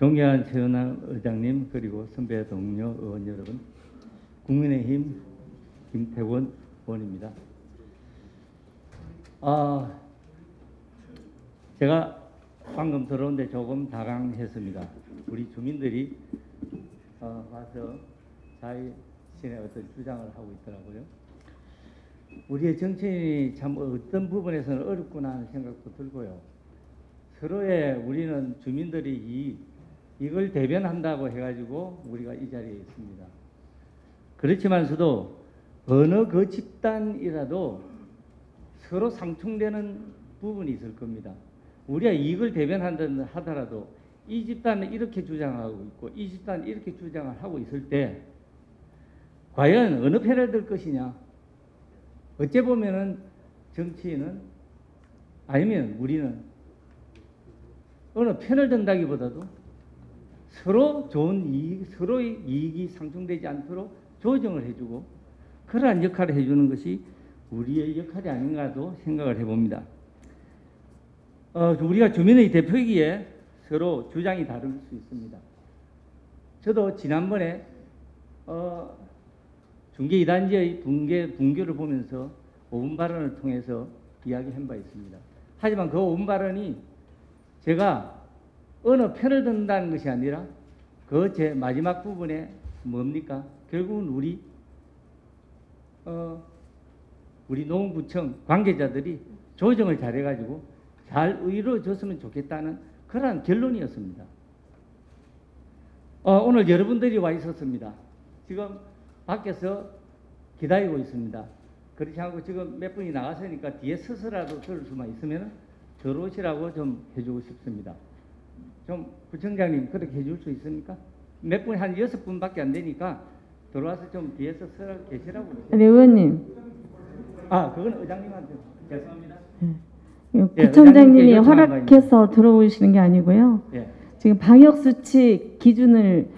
존경하는 최은하 의장님, 그리고 선배 동료 의원 여러분, 국민의힘 김태권 의원입니다. 제가 방금 들어오는데 조금 당황했습니다. 우리 주민들이 와서 자신의 어떤 주장을 하고 있더라고요. 우리의 정치인이 참 어떤 부분에서는 어렵구나 하는 생각도 들고요. 서로의 우리는 주민들이 이걸 대변한다고 해가지고 우리가 이 자리에 있습니다. 그렇지만서도 어느 그 집단이라도 서로 상충되는 부분이 있을 겁니다. 우리가 이걸 대변한다 하더라도 이 집단은 이렇게 주장하고 있고 이 집단은 이렇게 주장을 하고 있을 때 과연 어느 편을 들 것이냐. 어째 보면은 정치인은 아니면 우리는 어느 편을 든다기보다도 서로 좋은 이익, 서로의 이익이 상충되지 않도록 조정을 해주고 그러한 역할을 해주는 것이 우리의 역할이 아닌가도 생각을 해봅니다. 우리가 주민의 대표이기에 서로 주장이 다를 수 있습니다. 저도 지난번에 중계 이단지의 분교를 보면서 5분 발언을 통해서 이야기한 바 있습니다. 하지만 그 5분 발언이 제가 어느 편을 든다는 것이 아니라 그 제 마지막 부분에 뭡니까? 결국은 우리 노원구청 관계자들이 조정을 잘해가지고 잘 이루어졌으면 좋겠다는 그러한 결론이었습니다. 오늘 여러분들이 와 있었습니다. 지금 밖에서 기다리고 있습니다. 그렇지 않고 지금 몇 분이 나갔으니까 뒤에 서서라도 들을 수만 있으면 들어오시라고 좀 해주고 싶습니다. 좀 구청장님 그렇게 해줄 수 있습니까? 몇 분, 한 6분밖에 안 되니까 들어와서 좀 뒤에서 서 계시라고. 네, 의원님. 그건 의장님한테 죄송합니다. 구청장님이 허락해서 들어오시는 게 아니고요. 예. 지금 방역수칙 기준을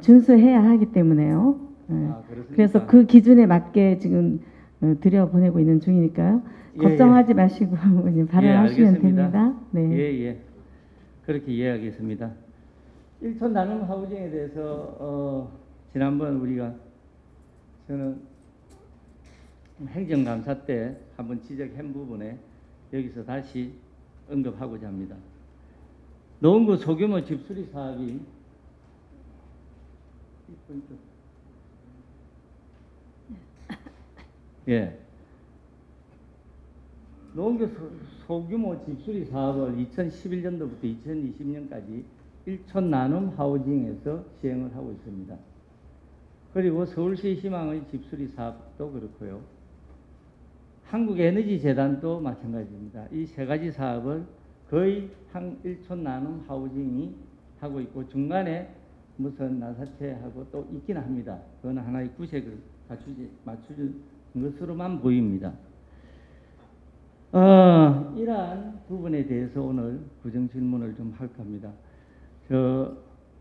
준수해야 하기 때문에요. 그래서 그 기준에 맞게 지금 들여보내고 있는 중이니까요. 걱정하지 마시고 발언하시면 됩니다. 네. 예. 그렇게 이해하겠습니다. 1촌 나눔 하우징에 대해서 지난번 저는 행정감사 때 한번 지적한 부분에 여기서 다시 언급하고자 합니다. 노원구 소규모 집수리 사업이 노원구 소규모 집수리 사업을 2011년도부터 2020년까지 1촌 나눔 하우징에서 시행을 하고 있습니다. 그리고 서울시 희망의 집수리 사업도 그렇고요. 한국에너지재단도 마찬가지입니다. 이 세 가지 사업을 거의 1촌 나눔 하우징이 하고 있고 중간에 무슨 나사채하고 또 있긴 합니다. 그건 하나의 구색을 맞추는 것으로만 보입니다. 이러한 부분에 대해서 오늘 구정 질문을 좀 할까 합니다.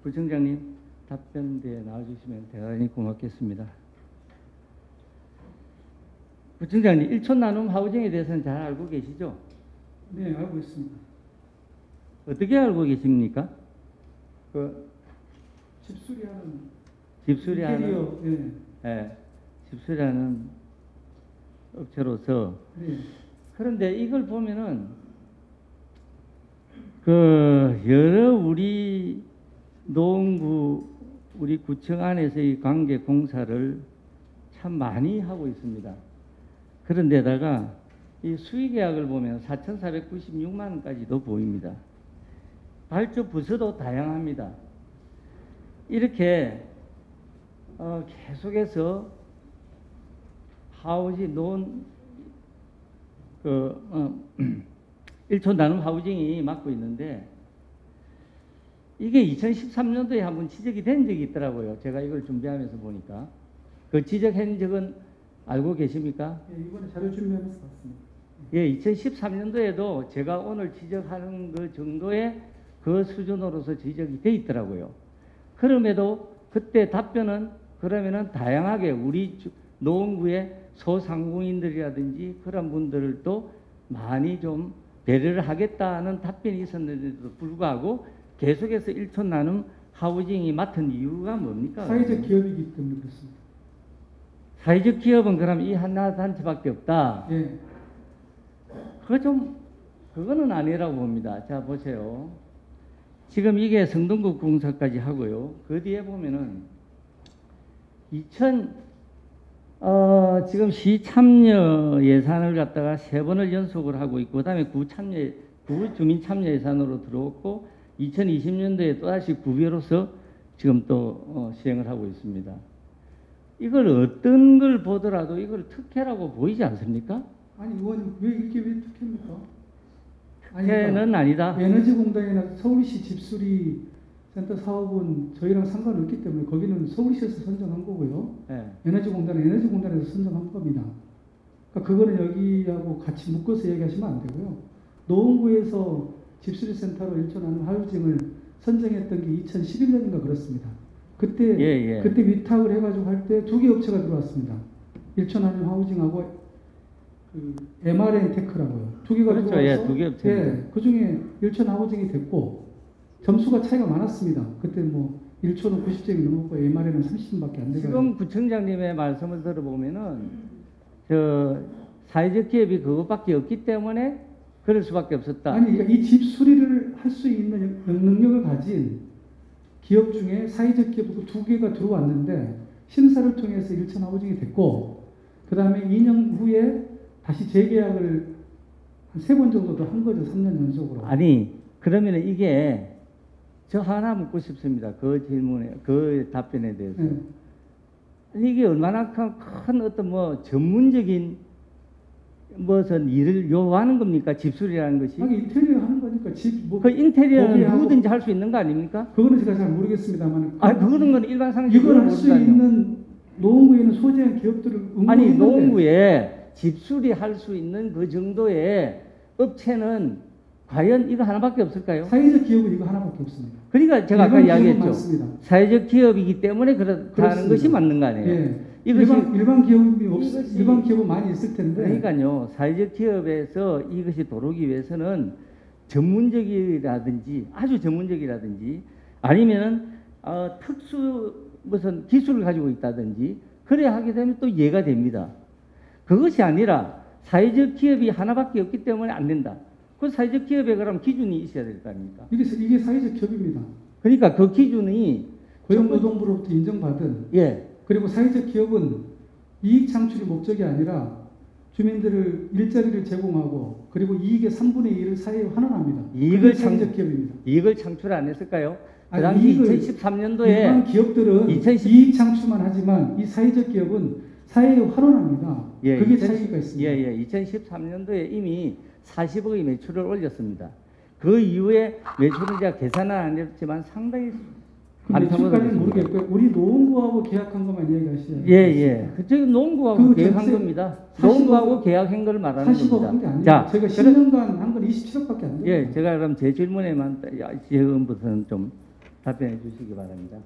부청장님 답변대에 나와주시면 대단히 고맙겠습니다. 부청장님, 1촌 나눔 하우징에 대해서는 잘 알고 계시죠? 네, 알고 있습니다. 어떻게 알고 계십니까? 집수리하는 업체로서. 네. 그런데 이걸 보면은 여러 우리 노원구 우리 구청 안에서의 관계 공사를 참 많이 하고 있습니다. 그런데다가 이 수의계약을 보면 4,496만 원까지도 보입니다. 발주 부서도 다양합니다. 이렇게 계속해서 하우징 1촌 나눔 하우징이 맡고 있는데 이게 2013년도에 한번 지적이 된 적이 있더라고요. 제가 이걸 준비하면서 보니까. 그 지적한 적은 알고 계십니까? 네, 이번에 자료 준비하면서 봤습니다. 예, 2013년도에도 제가 오늘 지적하는 그 정도의 그 수준으로서 지적이 돼 있더라고요. 그럼에도 그때 답변은 그러면은 다양하게 우리 노원구의 소상공인들이라든지 그런 분들도 많이 좀 배려를 하겠다는 답변이 있었는데도 불구하고 계속해서 1촌 나눔 하우징이 맡은 이유가 뭡니까? 사회적 기업이기 때문에 그렇습니다. 사회적 기업은 그럼 이 하나 단체밖에 없다. 예. 그거는 아니라고 봅니다. 자, 보세요. 지금 이게 성동구 공사까지 하고요. 그 뒤에 보면은 지금 시 참여 예산을 갖다가 3번을 연속을 하고 있고, 그 다음에 구 주민 참여 예산으로 들어왔고, 2020년도에 또다시 구별로서 지금 또 시행을 하고 있습니다. 이걸 어떤 걸 보더라도 이걸 특혜라고 보이지 않습니까? 아니 의원님 이게 왜 특혜입니까? 특혜는 아니다. 에너지공단이나 서울시 집수리 센터 사업은 저희랑 상관없기 때문에 거기는 서울시에서 선정한 거고요. 네. 에너지공단은 에너지공단에서 선정한 겁니다. 그러니까 그거는 여기하고 같이 묶어서 얘기하시면 안 되고요. 노원구에서 집수리 센터로 1촌 나눔 하우징을 선정했던 게 2011년인가 그렇습니다. 그때 그때 위탁을 해가지고 할 때 2개 업체가 들어왔습니다. 1촌 나눔 하우징하고 그 MRN 테크라고요. 2개가 그렇죠. 들어와서 2개 업체. 예, 그 중에 1촌 하우징이 됐고 점수가 차이가 많았습니다. 그때 뭐 1촌은 90점이 넘었고 MRN은 30점밖에 안 돼가지고. 지금 구청장님의 말씀을 들어보면은 사회적 기업이 그것밖에 없기 때문에 그럴 수밖에 없었다. 아니, 그러니까 이 집수리를 할 수 있는 능력을 가진 기업 중에 사회적 기업도 2개가 들어왔는데 심사를 통해서 1촌 하우징이 됐고 그 다음에 2년 후에 다시 재계약을 한 3번 정도 더 한 거죠. 3년 연속으로. 아니 그러면은 이게 저 하나 묻고 싶습니다. 그 질문에 그 답변에 대해서. 이게 얼마나 큰 어떤 뭐 전문적인 무슨 일을 요하는 겁니까? 집수리라는 것이. 아니 인테리어 하는 거니까 집 뭐 그 인테리어는 거기하고- 누구든지 할 수 있는 거 아닙니까? 그거는 제가 잘 모르겠습니다만. 그거는 건 일반 상식으로 이걸 할 수 있는 노원구에는 소재한 기업들을 아니 응모했는데 노원구에 집수리 할 수 있는 그 정도의 업체는 과연 이거 하나밖에 없을까요? 사회적 기업은 이거 하나밖에 없습니다. 그러니까 제가 아까 일반 기업은 이야기했죠. 많습니다. 사회적 기업이기 때문에 그렇다는 그렇습니다. 것이 맞는 거 아니에요? 예. 이것이 일반 기업이 이것이- 일반 기업은 많이 있을 텐데. 그러니까요. 사회적 기업에서 이것이 들어오기 위해서는 전문적이라든지 아주 전문적이라든지 아니면은 특수 무슨 기술을 가지고 있다든지 그래야 하게 되면 또 이해가 됩니다. 그것이 아니라 사회적 기업이 하나밖에 없기 때문에 안 된다. 그 사회적 기업에 그럼 기준이 있어야 될 거 아닙니까? 이게 사회적 기업입니다. 그러니까 그 기준이 고용노동부로부터 인정받은 예. 그리고 사회적 기업은 이익 창출이 목적이 아니라 주민들을 일자리를 제공하고 그리고 이익의 3분의 1을 사회에 환원합니다. 그게 사회적 기업입니다. 이익을 창출 안 했을까요? 그 아니, 당시 이익을 2013년도에 일반 기업들은 2010 이익 창출만 하지만 이 사회적 기업은 사회에 환원합니다. 그게 차이가 있습니다. 예. 2013년도에 이미 40억의 매출을 올렸습니다. 그 이후에 매출은 제가 계산은 안 했지만 상당히 그 많다고 매출까지는 들었습니다. 모르겠고요. 우리 노원구하고 계약한 것만 얘기하시죠. 예. 그쪽이 농구하고 그 계약한 전세 겁니다. 40억 농구하고 계약한 걸 말하는 40억 겁니다. 한게 아니에요. 자, 제가 10년간 한 건 27억밖에 안 돼요. 예, 제가 그럼 제 질문에만 지금부터는 좀 답변해 주시기 바랍니다.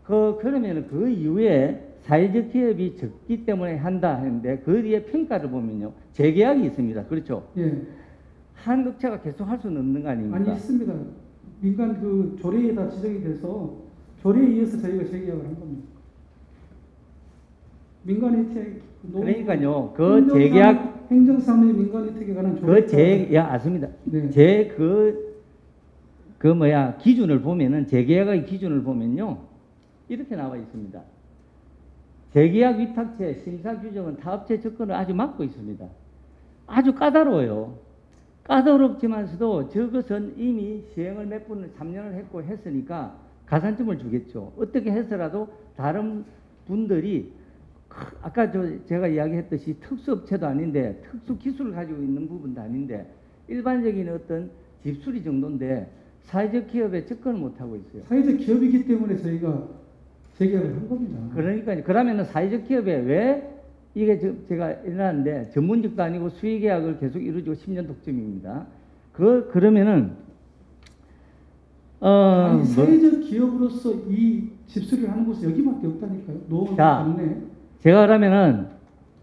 그러면 그 이후에 사회적 기업이 적기 때문에 한다 했는데 그 뒤에 평가를 보면요. 재계약이 있습니다. 그렇죠? 예. 한 업체가 계속 할 수는 없는 거 아닙니까? 아니 있습니다. 민간 그 조례에다 지정이 돼서 조례에 의해서 저희가 재계약을 한 겁니다. 민간 혜택 그러니까요. 그 재계약 행정사무의 민간 혜택에 관한 조례 맞습니다. 네. 기준을 보면은 재계약의 기준을 보면요. 이렇게 나와 있습니다. 재계약 위탁체 심사 규정은 타업체 접근을 아주 막고 있습니다. 아주 까다로워요. 까다롭지만서도 저것은 이미 시행을 몇 번을 3년을 했고 했으니까 가산점을 주겠죠. 어떻게 해서라도 다른 분들이 아까 제가 이야기했듯이 특수업체도 아닌데 특수 기술을 가지고 있는 부분도 아닌데 일반적인 어떤 집수리 정도인데 사회적 기업에 접근을 못하고 있어요. 사회적 기업이기 때문에 저희가 재계약을 한 겁니다. 그러니까 그러면은 사회적 기업에 왜 이게 제가 일어났는데 전문직도 아니고 수의계약을 계속 이루어지고 10년 독점입니다. 그러면은 아니, 사회적 기업으로서 이 집수리를 하는 곳이 여기밖에 없다니까요. 노원 동네. 제가 그러면은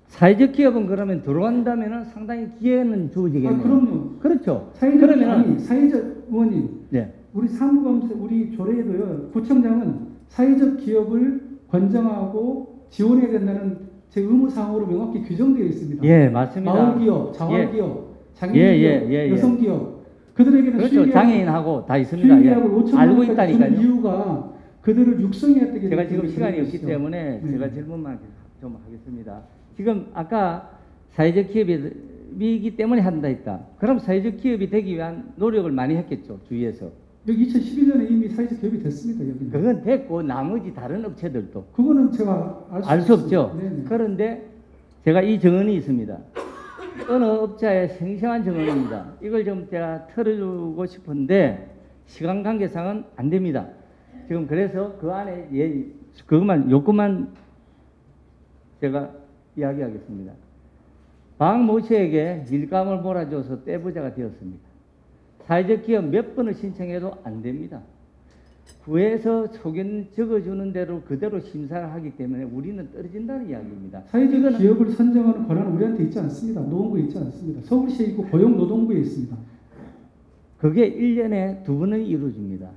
사회적 기업은 그러면 들어간다면은 상당히 기회는 주어지겠네요. 그럼요. 그렇죠. 사회적 의원님, 우리 사무감사 우리 조례에도요. 구청장은 사회적 기업을 권장하고 지원해야 된다는 제 의무사항으로 명확히 규정되어 있습니다. 예, 맞습니다. 마을기업, 자활기업, 장애인기업, 예. 여성기업 그들에게는 그렇죠. 장애인하고 다 있습니다. 예. 수익계약을 5천만 알고 원까지 주는 있다니까요. 이유가 그들을 육성해야 되기 제가 때문에 지금 시간이 없기 그런 때문에 것이죠. 제가 네. 질문만 좀 하겠습니다. 지금 아까 사회적 기업이기 때문에 한다 했다. 그럼 사회적 기업이 되기 위한 노력을 많이 했겠죠, 주위에서. 여기 2011년에 이미 사회적 기업이 됐습니다. 여기는. 그건 됐고 나머지 다른 업체들도 그거는 제가 알 수 없죠. 네네. 그런데 제가 이 정언이 있습니다. 어느 업자의 생생한 정언입니다. 이걸 좀 제가 털어주고 싶은데 시간 관계상은 안 됩니다. 지금 그래서 그 안에 그것만 요것만 제가 이야기하겠습니다. 박 모 씨에게 일감을 몰아줘서 떼부자가 되었습니다. 사회적 기업 몇 번을 신청해도 안 됩니다. 구에서 소견 적어주는 대로 그대로 심사를 하기 때문에 우리는 떨어진다는 이야기입니다. 사회적 이거는 기업을 선정하는 권한은 우리한테 있지 않습니다. 노동부에 있지 않습니다. 서울시에 있고 고용노동부에 있습니다. 그게 1년에 2번은 이루어집니다.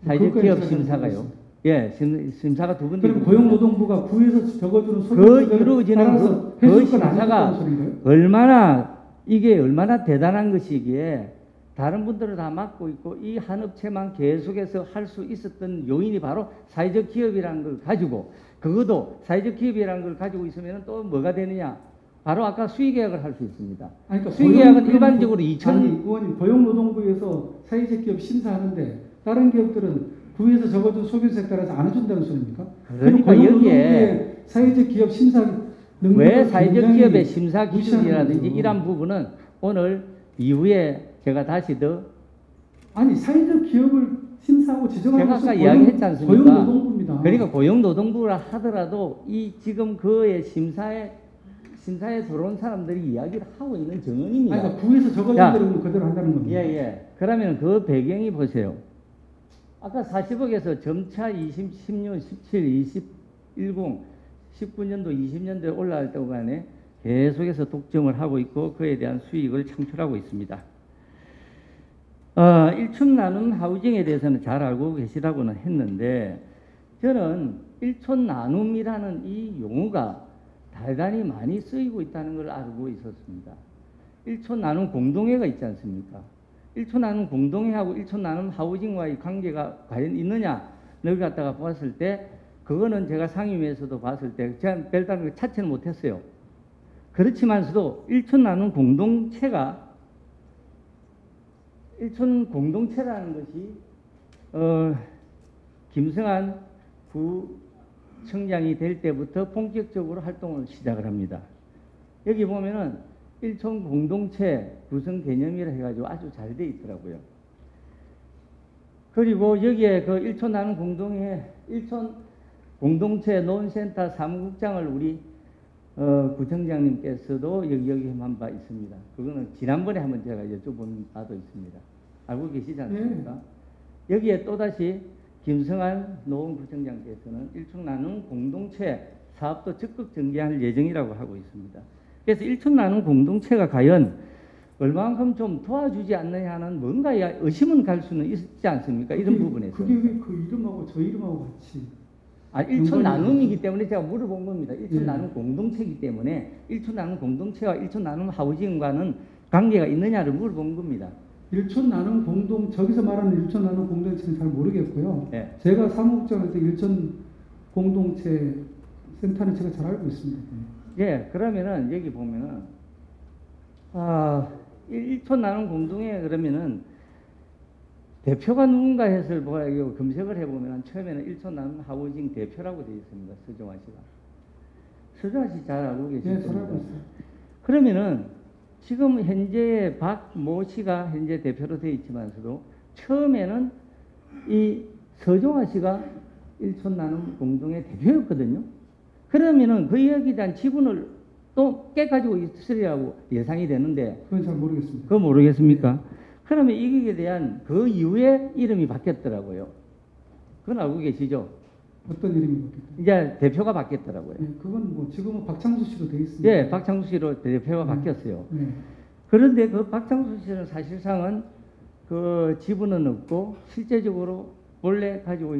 사회적 그것까지 기업 제가 심사가요. 모르겠습니다. 예, 심사가 2번 그럼 고용노동부가 구에서 적어주는 그 이루어지는 그 해줄 건 심사가 아니었다는 소리인가요? 이게 얼마나 대단한 것이기에 다른 분들은 다 맡고 있고 이 한 업체만 계속해서 할 수 있었던 요인이 바로 사회적 기업이라는 걸 가지고 그것도 사회적 기업이라는 걸 가지고 있으면 또 뭐가 되느냐 바로 아까 수의계약을 할 수 있습니다. 아니, 그러니까 수의계약은 일반적으로 2천 아니 의원님 고용노동부에서 사회적 기업 심사하는데 다른 기업들은 구에서 적어준 소견서에 따라서 안 해준다는 소리입니까? 그러니까 여기에 사회적 기업 심사 능력을 왜 사회적 굉장히 기업의 심사 기준이라든지 무시하는 거죠. 이러한 부분은 오늘 이후에 제가 다시 더 아니 사회적 기업을 심사하고 지정하는 제가 것은 아까 이야기했지 않습니까? 고용노동부입니다. 그러니까 고용노동부라 하더라도 이 지금 그의 심사에 들어온 사람들이 이야기를 하고 있는 정언입니다. 아니, 그러니까 구에서 적어준 야. 대로 그대로 한다는 겁니다. 예. 그러면 그 배경이 보세요. 아까 40억에서 점차 16, 17, 20, 10, 19년도, 20년도에 올라갈 동안에 계속해서 독점을 하고 있고 그에 대한 수익을 창출하고 있습니다. 1촌 나눔 하우징에 대해서는 잘 알고 계시다고는 했는데 저는 1촌 나눔이라는 이 용어가 대단히 많이 쓰이고 있다는 걸 알고 있었습니다. 1촌 나눔 공동회가 있지 않습니까? 1촌 나눔 공동회하고 1촌 나눔 하우징과의 관계가 과연 있느냐를 갖다가 봤을 때 그거는 제가 상임위에서도 봤을 때 제가 별다른 찾지는 못했어요. 그렇지만서도 1촌 나눔 공동체가 1촌 공동체라는 것이 김성한 구청장이 될 때부터 본격적으로 활동을 시작을 합니다. 여기 보면은 1촌 공동체 구성 개념이라 해가지고 아주 잘 돼 있더라고요. 그리고 여기에 그 1촌 나눔 공동회 1촌 공동체 노원센터 사무국장을 우리 구청장님께서도 여기한 바 있습니다. 그거는 지난번에 한번 제가 여쭤본 바도 있습니다. 알고 계시지 않습니까? 여기에 또다시 김성한 노원구청장께서는 1촌 나눔 공동체 사업도 적극 전개할 예정이라고 하고 있습니다. 그래서 1촌 나눔 공동체가 과연 얼마만큼 좀 도와주지 않느냐 하는 뭔가 의심은 갈 수는 있지 않습니까? 이런 부분에서. 그게 왜 그 이름하고 저 이름하고 같이 1촌 나눔이기 때문에 제가 물어본 겁니다. 1촌 나눔 공동체이기 때문에 1촌 나눔 공동체와 1촌 나눔 하우징과는 관계가 있느냐를 물어본 겁니다. 1촌 나눔 저기서 말하는 1촌 나눔 공동체는 잘 모르겠고요. 네. 제가 사무국장에서 1촌 공동체 센터는 제가 잘 알고 있습니다. 예, 그러면은 여기 보면은 1촌 나눔 공동회 그러면은 대표가 누군가 해서 검색을 해보면 처음에는 1촌 나눔 하우징 대표라고 되어 있습니다. 서정화 씨가. 서정화 씨 잘 알고 계시죠? 네, 잘 알고 있어요. 그러면은 지금 현재 박 모 씨가 현재 대표로 되어 있지만서도 처음에는 이 서정화 씨가 1촌 나눔 공동회 대표였거든요. 그러면은 그 여기에 대한 지분을 또 깨가지고 있으리라고 예상이 되는데 그건 잘 모르겠습니다. 그거 모르겠습니까? 그러면 이기에 대한 그 이후에 이름이 바뀌었더라고요. 그건 알고 계시죠? 어떤 이름이 바뀌었죠? 이제 대표가 바뀌었더라고요. 네, 그건 뭐 지금은 박창수 씨로 돼 있습니다. 예, 박창수 씨로 대표가 바뀌었어요. 네. 그런데 그 박창수 씨는 사실상은 그 지분은 없고 실제적으로 원래 가지고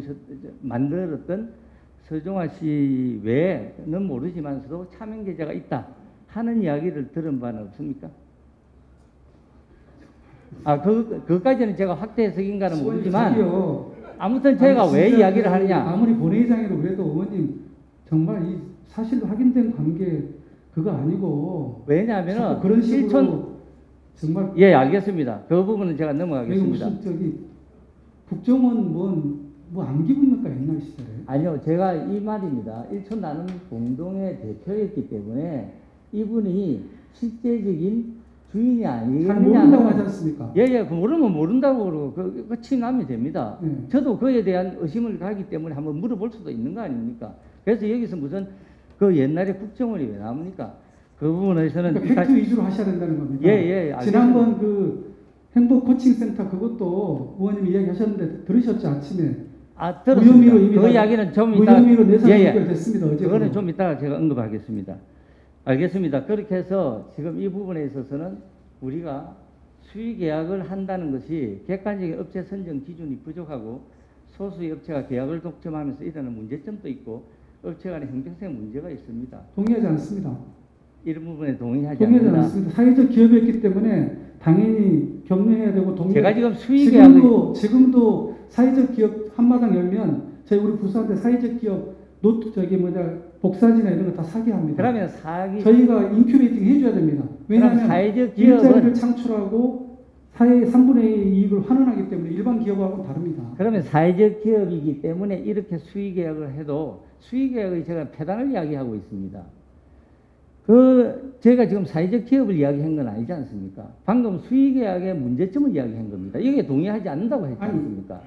만들었던 서종화 씨 외에는 모르지만서도 차명 계좌가 있다 하는 이야기를 들은 바는 없습니까? 그까지는 제가 확대 해석인가는 모르지만 아무튼 제가 왜 이야기를 하느냐. 아무리 본회의장이라고 그래도 의원님 정말 이 사실로 확인된 관계 그거 아니고 왜냐하면은 그런 식으로 실천 정말 예 알겠습니다. 그 부분은 제가 넘어가겠습니다. 무슨 저기 국정원 뭐 안기부입니까 옛날 시절에? 아니요, 제가 이 말입니다. 일촌 나눔 공동의 대표였기 때문에 이분이 실제적인 주인이 잘 아니겠느냐. 모른다고 하지 않습니까? 예, 모르면 모른다고 그러고 그 침하면 됩니다. 네. 저도 그에 대한 의심을 가기 때문에 한번 물어볼 수도 있는 거 아닙니까? 그래서 여기서 무슨 그 옛날에 국정원이 왜 나옵니까? 그 부분에서는 그러니까 팩트 위주로 하셔야 된다는 겁니다. 예, 지난번 그 행복 코칭센터 그것도 의원님이 이야기하셨는데 들으셨죠 아침에? 들었습니다. 그 이야기는 좀 이따 무혐의로 내상 연결됐습니다. 어제 그거는 좀 이따가 제가 언급하겠습니다. 알겠습니다. 그렇게 해서 지금 이 부분에 있어서는 우리가 수의 계약을 한다는 것이 객관적인 업체 선정 기준이 부족하고 소수의 업체가 계약을 독점하면서 일어나는 문제점도 있고 업체 간의 형평성 문제가 있습니다. 동의하지 않습니다. 이런 부분에 동의하지 동의하지 않는다. 않습니다. 사회적 기업이었기 때문에 당연히 격려해야 되고 제가 지금 수의 계약을 지금도 사회적 기업 한마당 열면 저희 우리 부서한테 사회적 기업 복사지나 이런 거 다 사게 합니다. 그러면 사기 저희가 인큐베이팅 해줘야 됩니다. 왜냐하면 사회적 일자리를 창출하고 사회의 3분의 1 이익을 환원하기 때문에 일반 기업하고는 다릅니다. 그러면 사회적 기업이기 때문에 이렇게 수의 계약을 해도 수의 계약의 제가 폐단을 이야기하고 있습니다. 제가 지금 사회적 기업을 이야기한 건 아니지 않습니까? 방금 수의 계약의 문제점을 이야기한 겁니다. 여기에 동의하지 않는다고 했지 않습니까?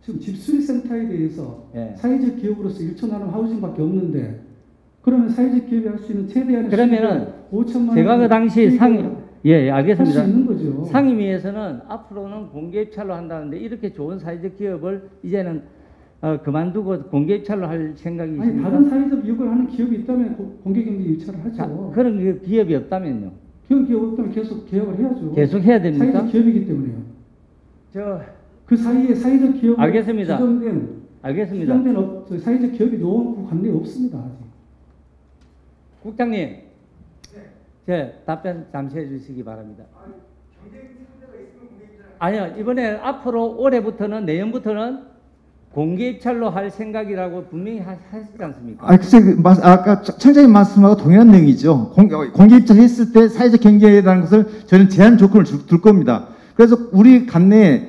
지금 집수리 센터에 대해서 예. 사회적 기업으로서 1초 나눔 하우징밖에 없는데 그러면 사회적 기업이 할 수 있는 최대한의 그러면은 5천만 원 제가 그 당시 알겠습니다. 할수 있는 거죠. 상임위에서는 앞으로는 공개 입찰로 한다는데 이렇게 좋은 사회적 기업을 이제는 그만두고 공개 입찰로 할 생각이 아니 있습니까? 다른 사회적 이익을 하는 기업이 있다면 공개 경쟁 입찰을 하죠. 자, 그런 기업이 없다면요? 그런 기업 없다면 계속 계약을 해야죠. 계속 해야 됩니까? 사회적 기업이기 때문에요. 그 사이에 사회적 기업을 알겠습니다. 알겠습니다. 지정된 사회적 기업이 놓고 관례 없습니다. 아직. 국장님, 제 답변 잠시 해주시기 바랍니다. 아니요, 이번에 앞으로 올해부터는 내년부터는 공개 입찰로 할 생각이라고 분명히 하시지 않습니까? 글쎄, 아까 청장님 말씀하고 동일한 내용이죠. 공개 입찰했을 때 사회적 경제라는 것을 저는 제한 조건을 둘 겁니다. 그래서 우리 관내에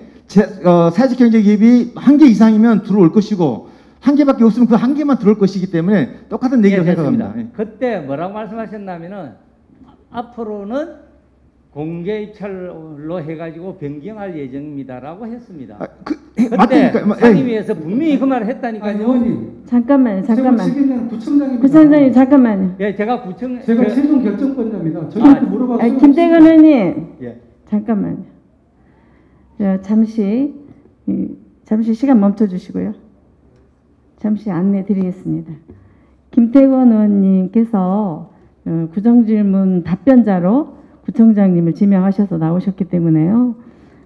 사회적 경제 기업이 1개 이상이면 들어올 것이고 1개밖에 없으면 그 1개만 들어올 것이기 때문에 똑같은 얘기를 생각합니다. 그때 뭐라고 말씀하셨냐면은 앞으로는 공개 입찰로 해가지고 변경할 예정입니다라고 했습니다. 그때 상임위에서 분명히 그 말을 했다니까요. 의원님. 잠깐만요. 구청장입니다. 구청장님 잠깐만요. 예, 제가 최종 결정권자입니다. 저희한테 물어봐서. 김태건 의원님. 예. 잠깐만요. 잠시 시간 멈춰 주시고요. 잠시 안내 드리겠습니다. 김태건 의원님께서 구정질문 답변자로 구청장님을 지명하셔서 나오셨기 때문에요.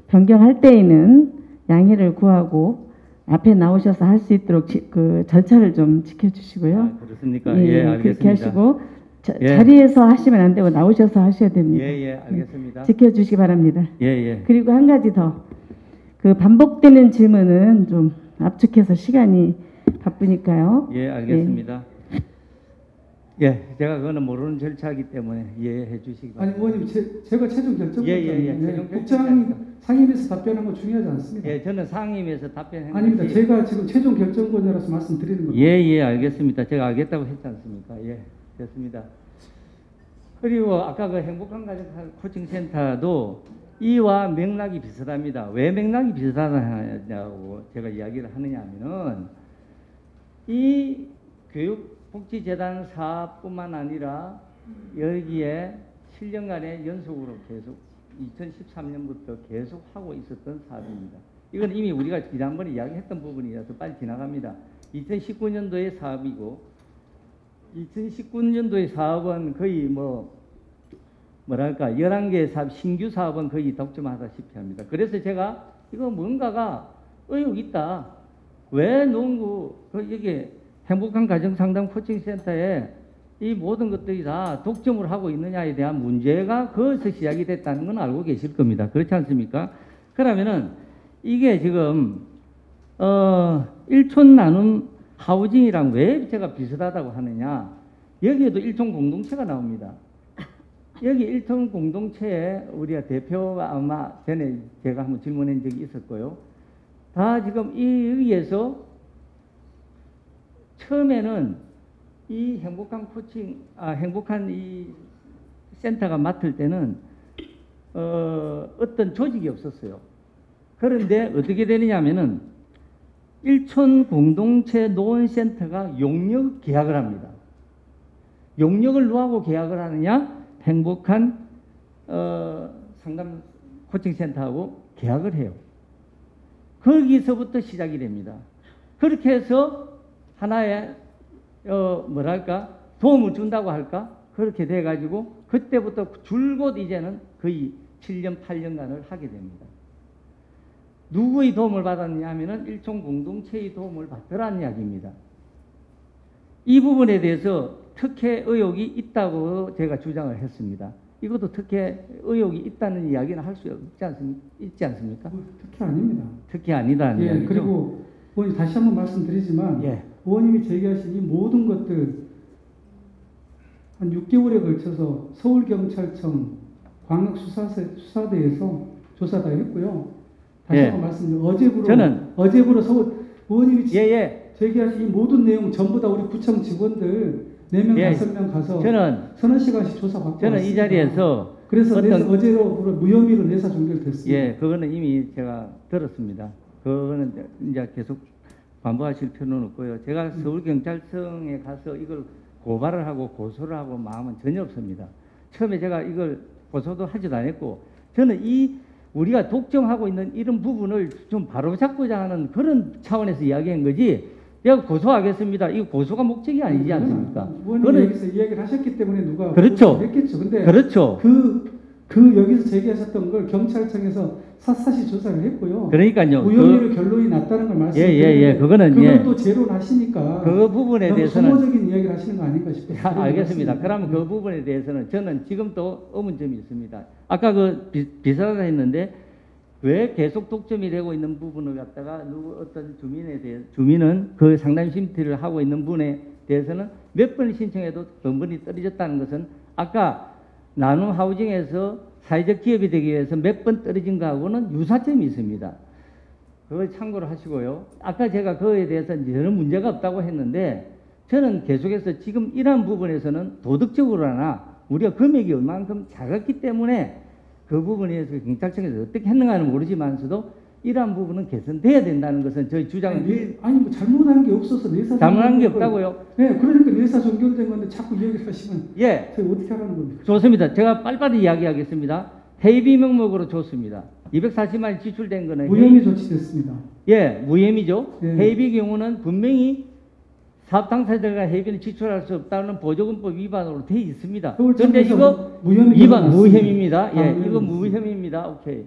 변경할 때에는 양해를 구하고 앞에 나오셔서 할 수 있도록 그 절차를 좀 지켜주시고요. 그렇습니까? 예, 알겠습니다. 그렇게 하시고 자리에서 하시면 안 되고 나오셔서 하셔야 됩니다. 예, 알겠습니다. 지켜주시기 바랍니다. 예. 그리고 한 가지 더. 그 반복되는 질문은 좀 압축해서 시간이 바쁘니까요. 예, 알겠습니다. 예, 제가 그거는 모르는 절차이기 때문에 이해해 주시기 바랍니다. 아니 의원님 제가 최종 결정권자입니다. 국장 상임위에서 답변한 거 중요하지 않습니다. 예, 저는 상임위에서 답변한 아닙니다. 것이 제가 지금 최종 결정권자라서 말씀드리는 겁니다. 예, 알겠습니다. 제가 알겠다고 했지 않습니까? 예, 됐습니다. 그리고 아까 그 행복한 가정 코칭센터도 이와 맥락이 비슷합니다. 왜 맥락이 비슷하냐고 제가 이야기를 하느냐 하면은 이 교육복지재단 사업뿐만 아니라 여기에 7년간의 연속으로 계속 2013년부터 계속 하고 있었던 사업입니다. 이건 이미 우리가 지난번에 이야기했던 부분이라서 빨리 지나갑니다. 2019년도의 사업이고 2019년도의 사업은 거의 뭐랄까 11개의 사업, 신규 사업은 거의 독점하다시피 합니다. 그래서 제가 이거 뭔가가 의혹 있다. 왜 농구 여기 행복한 가정상담 코칭센터에 이 모든 것들이 다 독점을 하고 있느냐에 대한 문제가 거기서 시작이 됐다는 건 알고 계실 겁니다. 그렇지 않습니까? 그러면은 이게 지금 일촌 나눔 하우징이랑 왜 제가 비슷하다고 하느냐? 여기에도 일촌 공동체가 나옵니다. 여기 일촌 공동체에 우리가 대표가 아마 전에 제가 한번 질문한 적이 있었고요. 다 지금 이 여기에서 처음에는 이 행복한 코칭, 행복한 이 센터가 맡을 때는 어떤 조직이 없었어요. 그런데 어떻게 되느냐면은 일촌 공동체 노원센터가 용역 계약을 합니다. 용역을 누구하고 계약을 하느냐? 행복한 상담 코칭센터하고 계약을 해요. 거기서부터 시작이 됩니다. 그렇게 해서 하나의 뭐랄까 도움을 준다고 할까? 그렇게 돼가지고 그때부터 줄곧 이제는 거의 7년 8년간을 하게 됩니다. 누구의 도움을 받았냐 하면은 일촌 공동체의 도움을 받더라는 이야기입니다. 이 부분에 대해서 특혜 의혹이 있다고 제가 주장을 했습니다. 이것도 특혜 의혹이 있다는 이야기는 할 수 있지 않습니까? 특혜 아닙니다. 특혜 아니다는 예, 이야기죠. 그리고 의원님 다시 한번 말씀드리지만 예. 의원님이 제기하신 이 모든 것들 한 6개월에 걸쳐서 서울경찰청 광역수사대에서 조사 다 했고요. 다시 예. 한번 말씀드리면 저는 어제부로 서울 의원님이 예예. 제기하신 이 모든 내용 전부 다 우리 구청 직원들 4명, 예. 5명 가서 저는 서너 시간씩 조사받고 저는 왔습니다. 이 자리에서 그래서 어떤 어제로 무혐의로 내사 종결됐습니다. 예, 그거는 이미 제가 들었습니다. 그거는 이제 계속 반복하실 필요는 없고요. 제가 서울경찰청에 가서 이걸 고발을 하고 고소를 하고 마음은 전혀 없습니다. 처음에 제가 이걸 고소도 하지도 않았고 저는 이 우리가 독점하고 있는 이런 부분을 좀 바로잡고자 하는 그런 차원에서 이야기한 거지 내가 고소하겠습니다. 이 고소가 목적이 아니지 않습니까? 의원님 여기서 이야기를 하셨기 때문에 누가 그렇죠. 했겠죠. 근데 그렇죠. 그 여기서 제기하셨던 걸 경찰청에서 샅샅이 조사를 했고요. 그러니까요. 무혐의로 결론이 났다는 걸 말씀드리는데 예. 그거는 그걸 예. 또 제로를 하시니까 그 부분에 너무 대해서는 소모적인 이야기를 하시는 거 아닌가 싶어요. 알겠습니다. 그러면 그 부분에 대해서는 저는 지금도 의문점이 있습니다. 아까 그 비슷하다 했는데 왜 계속 독점이 되고 있는 부분을 갖다가 어떤 주민은 그 상담 심의를 하고 있는 분에 대해서는 몇 번 신청해도 번번이 떨어졌다는 것은 아까 나눔 하우징에서 사회적 기업이 되기 위해서 몇 번 떨어진 거하고는 유사점이 있습니다. 그걸 참고를 하시고요. 아까 제가 그거에 대해서 전혀 문제가 없다고 했는데 저는 계속해서 지금 이러한 부분에서는 도덕적으로나 우리가 금액이 얼만큼 작았기 때문에 그 부분에 대해서 경찰청에서 어떻게 했는가는 모르지만서도 이러한 부분은 개선돼야 된다는 것은 저희 주장은 아니 뭐 잘못한 게 없어서 내사 잘못한 게 없다고요? 네, 그러니까 내사 종결된 건데 자꾸 이야기를 하시면 예, 저희 어떻게 하라는 겁니까? 좋습니다. 제가 빨리빨리 이야기하겠습니다. 회비 명목으로 줬습니다. 240만 원 지출된 거는 무혐의 조치됐습니다. 예, 무혐의죠. 예. 회비 경우는 분명히 사업 당사자가 회비는 지출할 수 없다는 보조금법 위반으로 되어 있습니다. 그런데 이거 위반 무혐의입니다. 예, 이거 무혐의입니다. 오케이.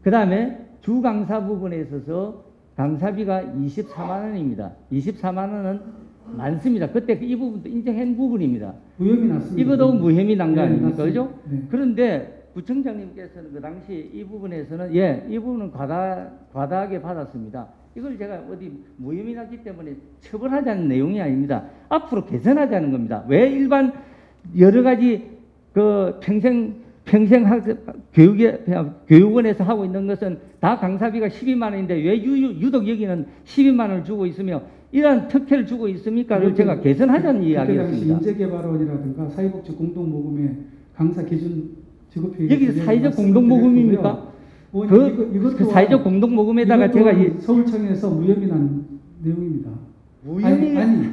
그 다음에 주 강사 부분에 있어서 강사비가 24만 원입니다. 24만 원은 많습니다. 그때 이 부분도 인정한 부분입니다. 무혐의 났습니다. 이것도 무혐의 난 거 아닙니까? 났습니다. 그죠? 네. 그런데 구청장님께서는 그 당시 이 부분에서는 이 부분은 과다하게 받았습니다. 이걸 제가 어디 무혐의 났기 때문에 처벌하자는 내용이 아닙니다. 앞으로 개선하자는 겁니다. 왜 일반 여러 가지 그 평생 교육원에서 하고 있는 것은 다 강사비가 12만 원인데 왜 유독 여기는 12만 원을 주고 있으며 이러한 특혜를 주고 있습니까?를 제가 개선하자는 이야기였습니다. 인재개발원이라든가 사회복지 공동모금의 강사 기준 지급표 여기 사회적 공동모금입니까? 그 사회적 공동모금에다가 제가 서울청에서 무혐의 난 내용입니다. 아니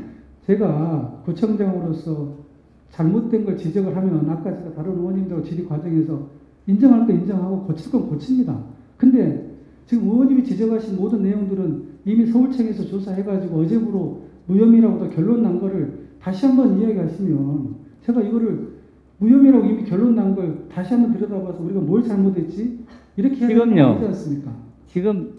제가 구청장으로서 잘못된 걸 지적을 하면 아까 제가 다른 의원님들하고 질의 과정에서 인정할 거 인정하고 고칠 건 고칩니다. 근데 지금 의원님이 지적하신 모든 내용들은 이미 서울청에서 조사해가지고 어제부로 무혐의라고도 결론 난 거를 다시 한번 이야기하시면 제가 이거를 무혐의라고 이미 결론 난 걸 다시 한번 들여다봐서 우리가 뭘 잘못했지? 이렇게 해야 되는 거 지금요. 아니지 않습니까? 지금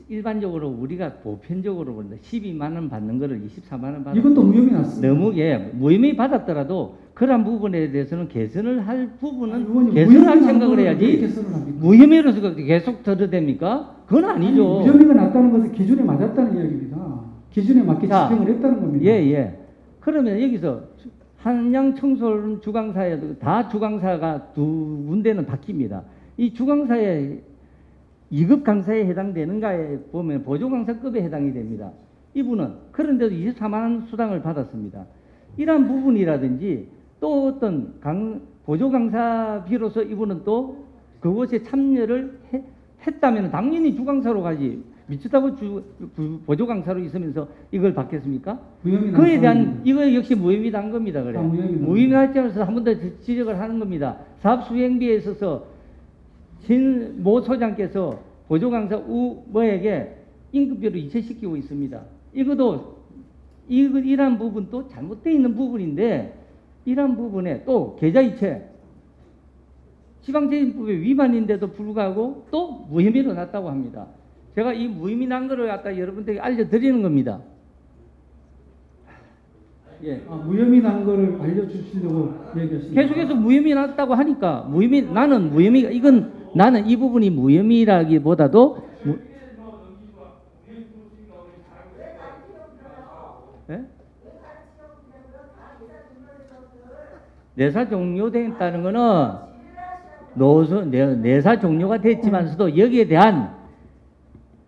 일반적으로 우리가 보편적으로 보는데 12만 원 받는 거를 24만 원 받는 이것도 무혐의 났습니다. 너무 무혐의 받았더라도 그런 부분에 대해서는 개선을 할 부분은 의원님, 개선할 무혐의 생각을 왜 해야지. 개선을 합니까? 무혐의로서 계속 들어댑니까? 그건 아니죠. 무혐의가 났다는 것은 기준에 맞았다는 이야기입니다. 기준에 맞게 자, 집행을 했다는 겁니다. 예. 그러면 여기서 한양 청솔 주강사에 다 주강사가 두 군데는 바뀝니다. 이 주강사에 2급 강사에 해당되는가에 보면 보조강사급에 해당이 됩니다. 이분은 그런데도 24만 원 수당을 받았습니다. 이러한 부분이라든지 또 어떤 보조강사비로서 이분은 또 그곳에 참여를 했다면 당연히 주강사로 가지. 미쳤다고 보조강사로 있으면서 이걸 받겠습니까? 무혐의 난 그에 대한 사람입니다. 이거 역시 무혐의한 겁니다. 그래. 무혐의하지 않아서 한 번 더 지적을 하는 겁니다. 사업 수행비에 있어서 모 소장께서 보조강사 우뭐에게 임금비를 이체시키고 있습니다. 이러한 부분도 잘못되어 있는 부분인데 이러한 부분에 또 계좌이체 지방재정법의 위반인데도 불구하고 또 무혐의로 났다고 합니다. 제가 이 무혐의 난 거를 갖다 여러분들에게 알려드리는 겁니다. 예. 무혐의 난 거를 알려주시려고 얘기하십니다. 계속해서 무혐의 났다고 하니까 나는 무혐의가 나는 이 부분이 무혐의라기보다도 예? 내사 종료됐다는 거는 내사 종료가 됐지만서도 여기에 대한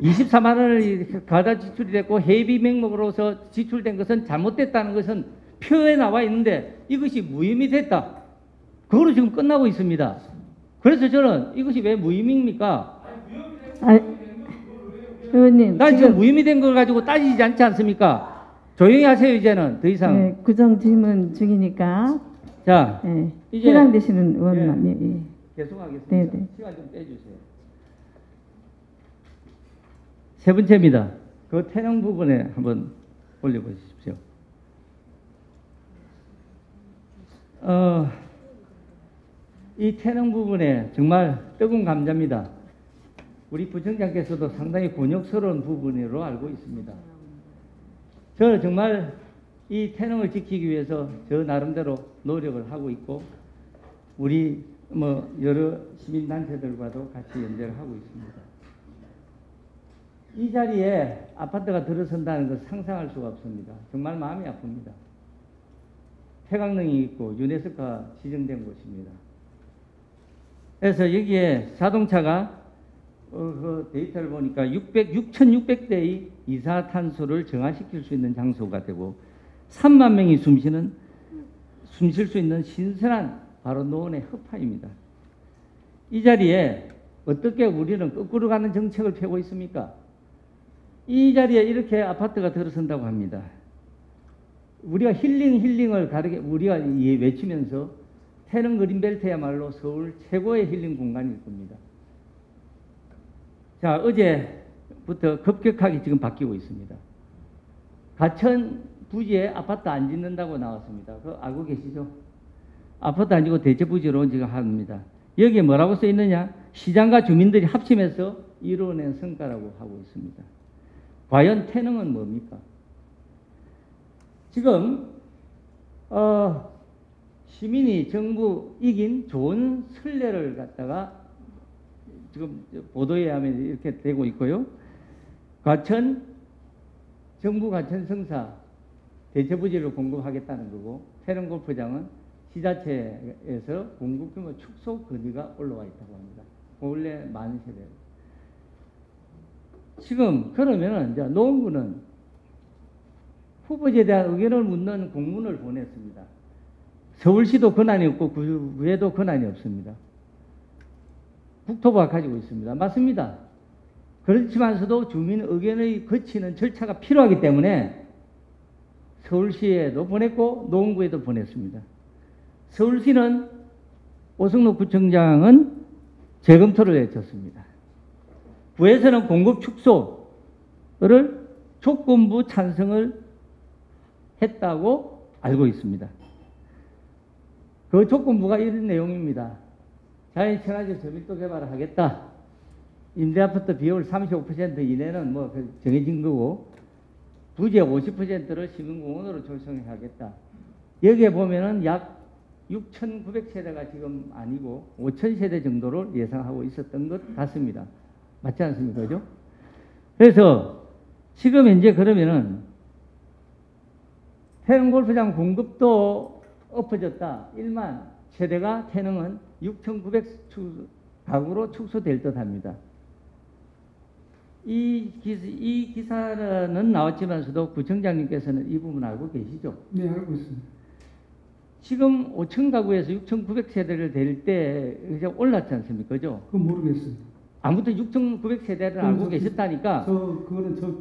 24만 원을 과다 지출이 됐고 해비 명목으로서 지출된 것은 잘못됐다는 것은 표에 나와 있는데 이것이 무혐의 됐다. 그거로 지금 끝나고 있습니다. 그래서 저는 이것이 왜 무혐의입니까? 의원님, 난 지금 무혐의 된 걸 가지고 따지지 않지 않습니까? 조용히 하세요. 이제는 더 이상. 네, 구정 질문 중이니까 자, 네, 이제 해당되시는 의원만 예. 계속하겠습니다. 네. 시간 좀 빼주세요. 세 번째입니다. 그 태능 부분에 한번 올려보십시오. 이 태능 부분에 정말 뜨거운 감자입니다. 우리 부청장께서도 상당히 곤욕스러운 부분으로 알고 있습니다. 저는 정말 이 태능을 지키기 위해서 저 나름대로 노력을 하고 있고 우리 여러 시민단체들과도 같이 연대를 하고 있습니다. 이 자리에 아파트가 들어선다는 것을 상상할 수가 없습니다. 정말 마음이 아픕니다. 폐광능이 있고 유네스코가 지정된 곳입니다. 그래서 여기에 자동차가 그 데이터를 보니까 6,600대의 이산탄소를 정화시킬 수 있는 장소가 되고 3만 명이 숨쉴 수 있는 신선한 바로 노원의 흡파입니다. 이 자리에 어떻게 우리는 거꾸로 가는 정책을 펴고 있습니까? 이 자리에 이렇게 아파트가 들어선다고 합니다. 우리가 힐링을 우리가 외치면서 태릉 그린벨트야말로 서울 최고의 힐링 공간일 겁니다. 자, 어제부터 급격하게 지금 바뀌고 있습니다. 가천 부지에 아파트 안 짓는다고 나왔습니다. 그거 알고 계시죠? 아파트 안 짓고 대체 부지로 지금 합니다. 여기에 뭐라고 써 있느냐? 시장과 주민들이 합심해서 이뤄낸 성과라고 하고 있습니다. 과연 태능은 뭡니까? 지금 시민이 정부 이긴 좋은 선례를 갖다가 지금 보도에 의하면 이렇게 되고 있고요. 정부 과천 성사 대체부지를 공급하겠다는 거고 태릉 골프장은 지자체에서 공급 규모 축소 건의가 올라와 있다고 합니다. 원래 많은 세대. 지금 그러면은 이제 노원구는 후보지에 대한 의견을 묻는 공문을 보냈습니다. 서울시도 권한이 없고 구에도 권한이 없습니다. 국토부가 가지고 있습니다. 맞습니다. 그렇지만서도 주민 의견의 거치는 절차가 필요하기 때문에 서울시에도 보냈고 노원구에도 보냈습니다. 서울시는 오승록 구청장은 재검토를 내쳤습니다. 구에서는 공급 축소를 조건부 찬성을 했다고 알고 있습니다. 그 조건부가 이런 내용입니다. 자연친화적 저밀도 개발을 하겠다. 임대아파트 비율 35% 이내는 뭐 정해진 거고 부지의 50%를 시민공원으로 조성하겠다. 여기에 보면은 약 6,900세대가 지금 아니고 5,000세대 정도를 예상하고 있었던 것 같습니다. 맞지 않습니까? 그죠? 그래서 지금 현재 그러면은 태릉 골프장 공급도 엎어졌다. 1만 세대가 태릉은 6,900가구로 축소될 듯 합니다. 이 기사는 나왔지만서도 구청장님께서는 이 부분 알고 계시죠? 네, 알고 있습니다. 지금 5천 가구에서 6,900세대를 될 때 이제 올랐지 않습니까? 그죠? 그건 모르겠어요. 아무튼 6,900세대를 알고 계셨다니까. 그거는 저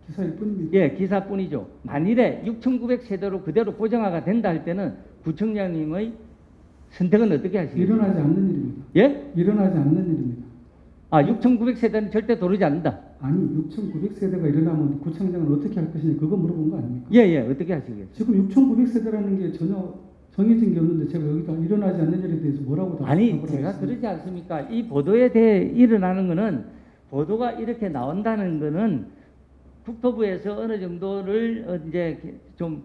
기사일 뿐입니다. 예, 기사뿐이죠. 만일에 6,900세대로 그대로 고정화가 된다 할 때는 구청장님의 선택은 어떻게 하시겠어요? 일어나지 않는 일입니다. 예? 일어나지 않는 일입니다. 아, 6,900세대는 절대 도르지 않는다. 아니, 6,900세대가 일어나면 구청장은 어떻게 할 것이냐, 그거 물어본 거 아닙니까? 예, 예, 어떻게 하시겠어요? 지금 6,900세대라는 게 전혀 정해진 게 없는데 제가 여기다 일어나지 않는 일에 대해서 뭐라고 답을 아니, 하겠습니까? 제가 그러지 않습니까? 이 보도에 대해 일어나는 거는 보도가 이렇게 나온다는 거는 국토부에서 어느 정도를 이제 좀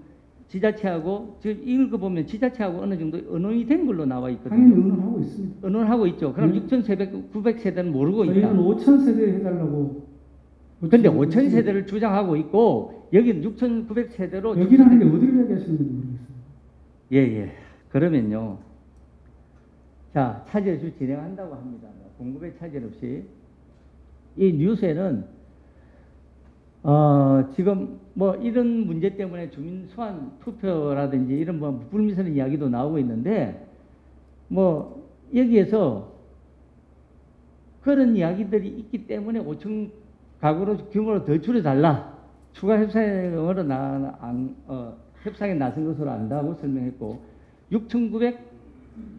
지자체하고 지금 읽어보면 지자체하고 어느 정도 의논이 된 걸로 나와 있거든요. 당연히 의논하고 있습니다. 의논하고 있죠. 그럼 네. 6,900세대는 모르고 있다. 저희는 5,000세대 해달라고. 근데 5,000세대를 주장하고 있고 여기는 6,900세대로 여기라는 게 어디를 얘기하시는 건지 모르겠어요. 예, 예. 그러면요. 자, 차질 없이 진행한다고 합니다. 공급에 차질 없이. 이 뉴스에는, 지금 뭐 이런 문제 때문에 주민 소환 투표라든지 이런 뭐 불미스러운 이야기도 나오고 있는데, 뭐 여기에서 그런 이야기들이 있기 때문에 5천 가구로 규모를 더 줄여달라. 추가 협상으로 협상에 나선 것으로 안다고 설명했고 6,900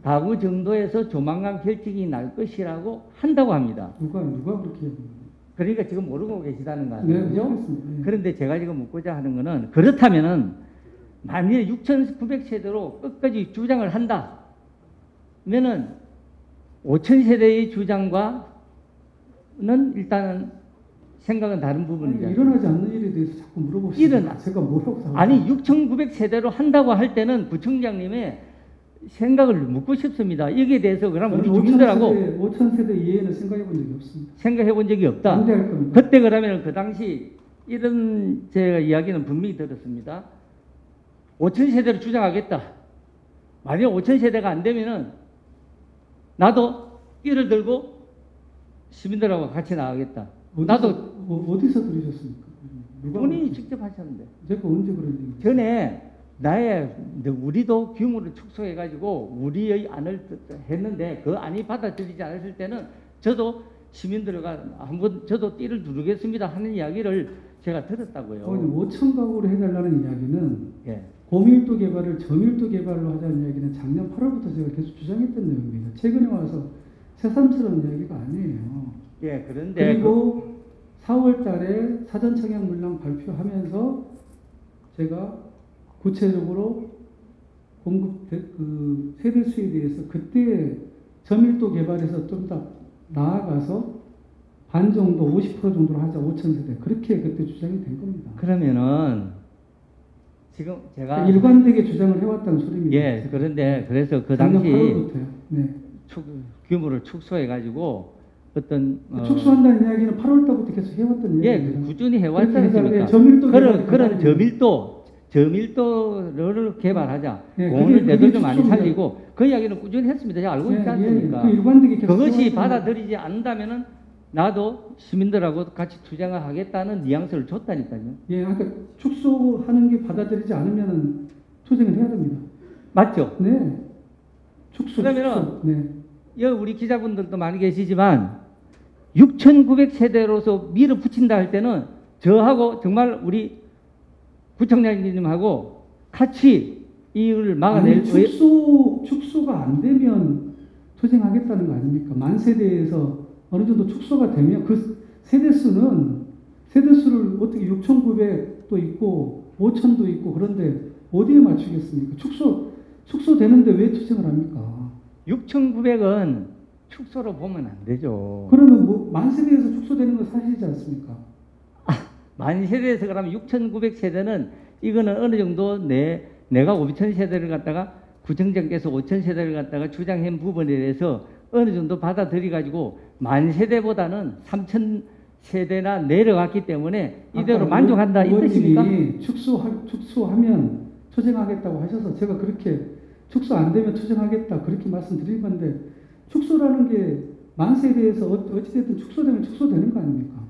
가구 정도에서 조만간 결정이 날 것이라고 한다고 합니다. 누가 그렇게 얘기합니까? 그러니까 지금 모르고 계시다는 거 네, 아니에요? 그죠? 모르겠습니다. 네. 그런데 제가 지금 묻고자 하는 거는 그렇다면은 만일 6,900세대로 끝까지 주장을 한다면은 5,000세대의 주장과는 일단은 생각은 다른 부분이죠. 아니, 일어나지 않는 일에 대해서 자꾸 물어보시니까 제가 뭐라고 답을 아니 6,900세대로 한다고 할 때는 구청장님의 생각을 묻고 싶습니다. 여기에 대해서 그럼 우리 주민들하고 5,000세대 이해는 생각해 본 적이 없습니다. 생각해 본 적이 없다. 반대할 겁니다. 그때 그러면 그 당시 이런 제가 이야기는 분명히 들었습니다. 5,000세대를 주장하겠다. 만약 5,000세대가 안 되면은 나도 띠를 들고 시민들하고 같이 나가겠다. 나도 어디서 들으셨습니까? 누가 본인이 그렇게- 직접 하셨는데. 제가 언제 그런 얘기? 전에 우리도 규모를 축소해가지고 우리의 안을 했는데 그 안이 받아들이지 않았을 때는 저도 시민들과 한번 저도 띠를 두르겠습니다 하는 이야기를 제가 들었다고요. 5천 가구로 해달라는 이야기는 예. 고밀도 개발을 저밀도 개발로 하자는 이야기는 작년 8월부터 제가 계속 주장했던 내용입니다. 최근에 와서 새삼스러운 이야기가 아니에요. 예, 그런데 그리고 4월 달에 사전 청약 물량 발표하면서 제가 구체적으로 그 세대 수에 대해서 그때 저밀도 개발에서 좀 더 나아가서 반 정도 50% 정도로 하자 5,000세대 그렇게 그때 주장이 된 겁니다. 그러면은 지금 제가 일관되게 주장을 해왔다는 소리입니다. 예, 그런데 그래서 그 작년 당시 8월부터요. 네. 규모를 축소해가지고 어떤 축소한다는 이야기는 8월 달부터 계속 해왔던 예, 이야기입니다. 꾸준히 해왔지 않습니까? 저밀도 그런 저밀도를 개발하자. 예, 공원을 그게 내도 좀 많이 축소입니다. 살리고 그 이야기는 꾸준히 했습니다. 제가 알고 있지 않습니까? 그 일관되게 계속 그것이 해왔던 받아들이지 않는다면은 나도 시민들하고 같이 투쟁을 하겠다는 뉘앙스를 줬다니까요. 예, 그러니까 축소하는 게 받아들이지 않으면은 투쟁을 해야 됩니다. 맞죠? 네. 축소. 그러면은 네. 여기 우리 기자분들도 많이 계시지만 6,900세대로서 밀어붙인다 할 때는 저하고 정말 우리 구청장님하고 같이 이를 막아낼 축소가 안 되면 투쟁하겠다는 거 아닙니까? 만 세대에서 어느 정도 축소가 되면 그 세대수를 어떻게 6,900도 있고 5,000도 있고 그런데 어디에 맞추겠습니까? 축소되는데 왜 투쟁을 합니까? 6,900은 축소로 보면 안 되죠. 그러면 뭐 만세대에서 축소되는 건 사실이지 않습니까? 만세대에서 그러면 6,900세대는 이거는 어느 정도 내가 5,000세대를 갖다가 구청장께서 5,000세대를 갖다가 주장한 부분에 대해서 어느 정도 받아들이 가지고 만세대보다는 3,000세대나 내려갔기 때문에 이대로 만족한다 이 뜻입니까? 의원님이 축소하면 투쟁하겠다고 하셔서 제가 그렇게 축소 안 되면 투쟁하겠다 그렇게 말씀드린 건데 축소라는 게 만세대에서 어찌됐든 축소되면 축소되는 거 아닙니까?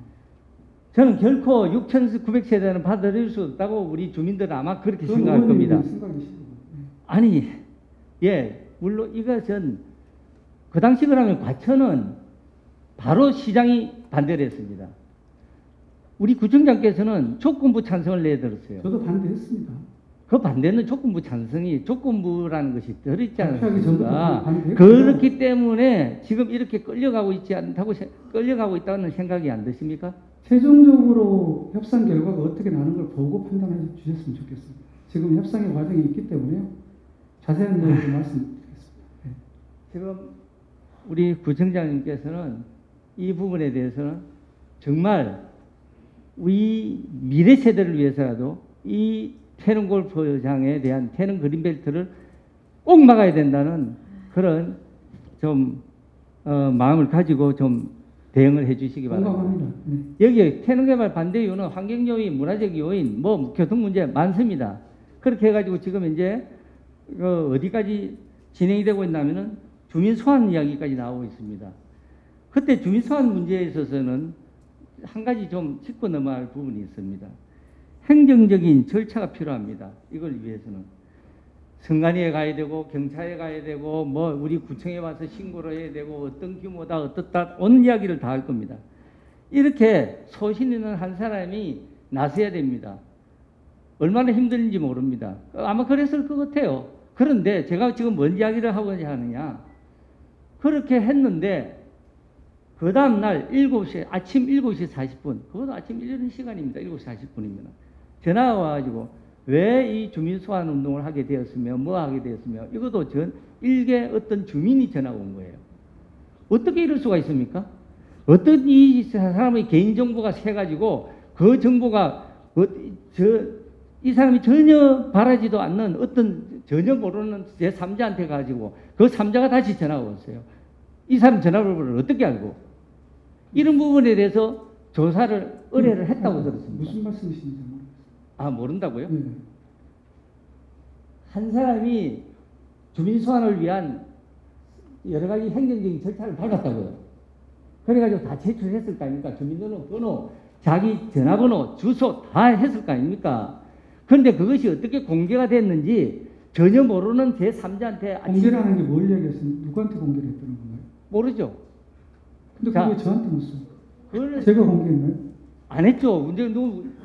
저는 결코 6,900세대는 받아들일 수 없다고 우리 주민들은 아마 그렇게 그건 생각할 겁니다. 의원님의 생각이시고. 아니, 예, 물론 이것은 그 당시 그러면 과천은 바로 시장이 반대를 했습니다. 우리 구청장께서는 조건부 찬성을 내들었어요. 저도 반대했습니다. 그 반대는 조건부 찬성이 조건부라는 것이 들어있지 발표하기 전부터 않습니까? 반대했고요. 그렇기 때문에 지금 이렇게 끌려가고 있지 않다고 끌려가고 있다는 생각이 안 드십니까? 최종적으로 협상 결과가 어떻게 나는 걸 보고 판단해 주셨으면 좋겠습니다. 지금 협상의 과정이 있기 때문에요. 자세한 내용을 말씀드리겠습니다. 네. 지금 우리 구청장님께서는 이 부분에 대해서는 정말 우리 미래 세대를 위해서라도 이 태릉 골프장에 대한 태릉 그린벨트를 꼭 막아야 된다는 그런 좀 마음을 가지고 좀 대응을 해 주시기 바랍니다. 공감합니다. 네. 여기 태릉개발 반대 이유는 환경 요인, 문화적 요인, 뭐 교통 문제 많습니다. 그렇게 해가지고 지금 이제 어디까지 진행이 되고 있냐면은 주민 소환 이야기까지 나오고 있습니다. 그때 주민 소환 문제에 있어서는 한 가지 좀 짚고 넘어갈 부분이 있습니다. 행정적인 절차가 필요합니다. 이걸 위해서는 선관위에 가야 되고 경찰에 가야 되고 뭐 우리 구청에 와서 신고를 해야 되고 어떤 규모다 어떻다 온 이야기를 다 할 겁니다. 이렇게 소신 있는 한 사람이 나서야 됩니다. 얼마나 힘든지 모릅니다. 아마 그랬을 것 같아요. 그런데 제가 지금 뭔 이야기를 하고자 하느냐. 그렇게 했는데 그 다음날 아침 7시 40분 그것도 아침 이른 시간입니다. 7시 40분이면 전화가 와가지고 왜 이 주민 소환 운동을 하게 되었으며 뭐 하게 되었으며 이것도 일개 어떤 주민이 전화가 온 거예요. 어떻게 이럴 수가 있습니까? 어떤 이 사람의 개인정보가 새가지고 그 정보가 이 사람이 전혀 바라지도 않는 어떤 전혀 모르는 제3자한테 가지고 그 3자가 다시 전화가 왔어요. 이 사람 전화번호를 어떻게 알고 이런 부분에 대해서 조사를 의뢰를 했다고 들었습니다. 무슨 말씀이신지 모르겠어요. 아 모른다고요? 네. 한 사람이 주민 소환을 위한 여러 가지 행정적인 절차를 밟았다고요. 그래가지고 다 제출했을 거 아닙니까? 주민번호, 자기 전화번호, 주소 다 했을 거 아닙니까? 그런데 그것이 어떻게 공개가 됐는지 전혀 모르는 제3자한테 공개라는 게 뭘 얘기했습니까? 누구한테 공개를 했다는 건가요? 모르죠. 근데 자, 그게 저한테 묻습니까? 그걸 제가 공개했나요? 안 했죠. 근데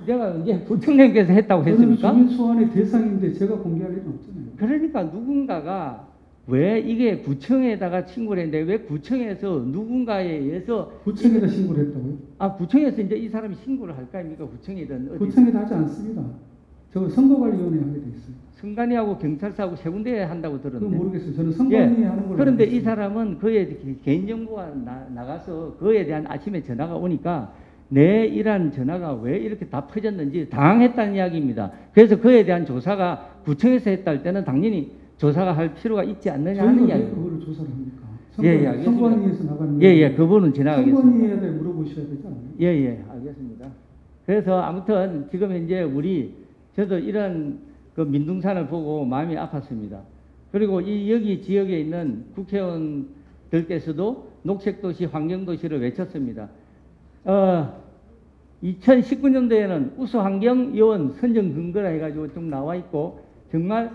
내가 이제 구청장께서 했다고 저는 했습니까? 주민 소환의 대상인데 제가 공개할 일은 없잖아요. 그러니까 누군가가 왜 이게 구청에다가 신고를 했는데 왜 구청에서 누군가에 의해서 구청에다 신고를 했다고요? 구청에서 이제 이 사람이 신고를 할 거 아닙니까? 구청이든 어디 구청에다 하지 않습니다. 저 선거관리위원회에 하게 돼 있어요. 선관위하고 경찰서하고 세 군데에 한다고 그건 들었는데 모르겠어요. 저는 선관위에 하는 걸로 그런데 알고 이 있습니다. 사람은 그의 개인정보가 나가서 그에 대한 아침에 전화가 오니까 내 이러한 전화가 왜 이렇게 다 퍼졌는지 당황했다는 이야기입니다. 그래서 그에 대한 조사가 구청에서 했다 할 때는 당연히 조사가 할 필요가 있지 않느냐 하는 저희가 왜 이야기입니다. 그거를 조사를 합니까? 예, 알겠습니다. 선관위에서 나가는 그분은 지나가겠습니다. 선관위에 대해 물어보셔야 되지 않나요? 알겠습니다. 그래서 아무튼 지금 현재 저도 이런 그 민둥산을 보고 마음이 아팠습니다. 그리고 여기 지역에 있는 국회의원들께서도 녹색도시, 환경도시를 외쳤습니다. 2019년도에는 우수환경요원 선정 근거라 해가지고 좀 나와 있고 정말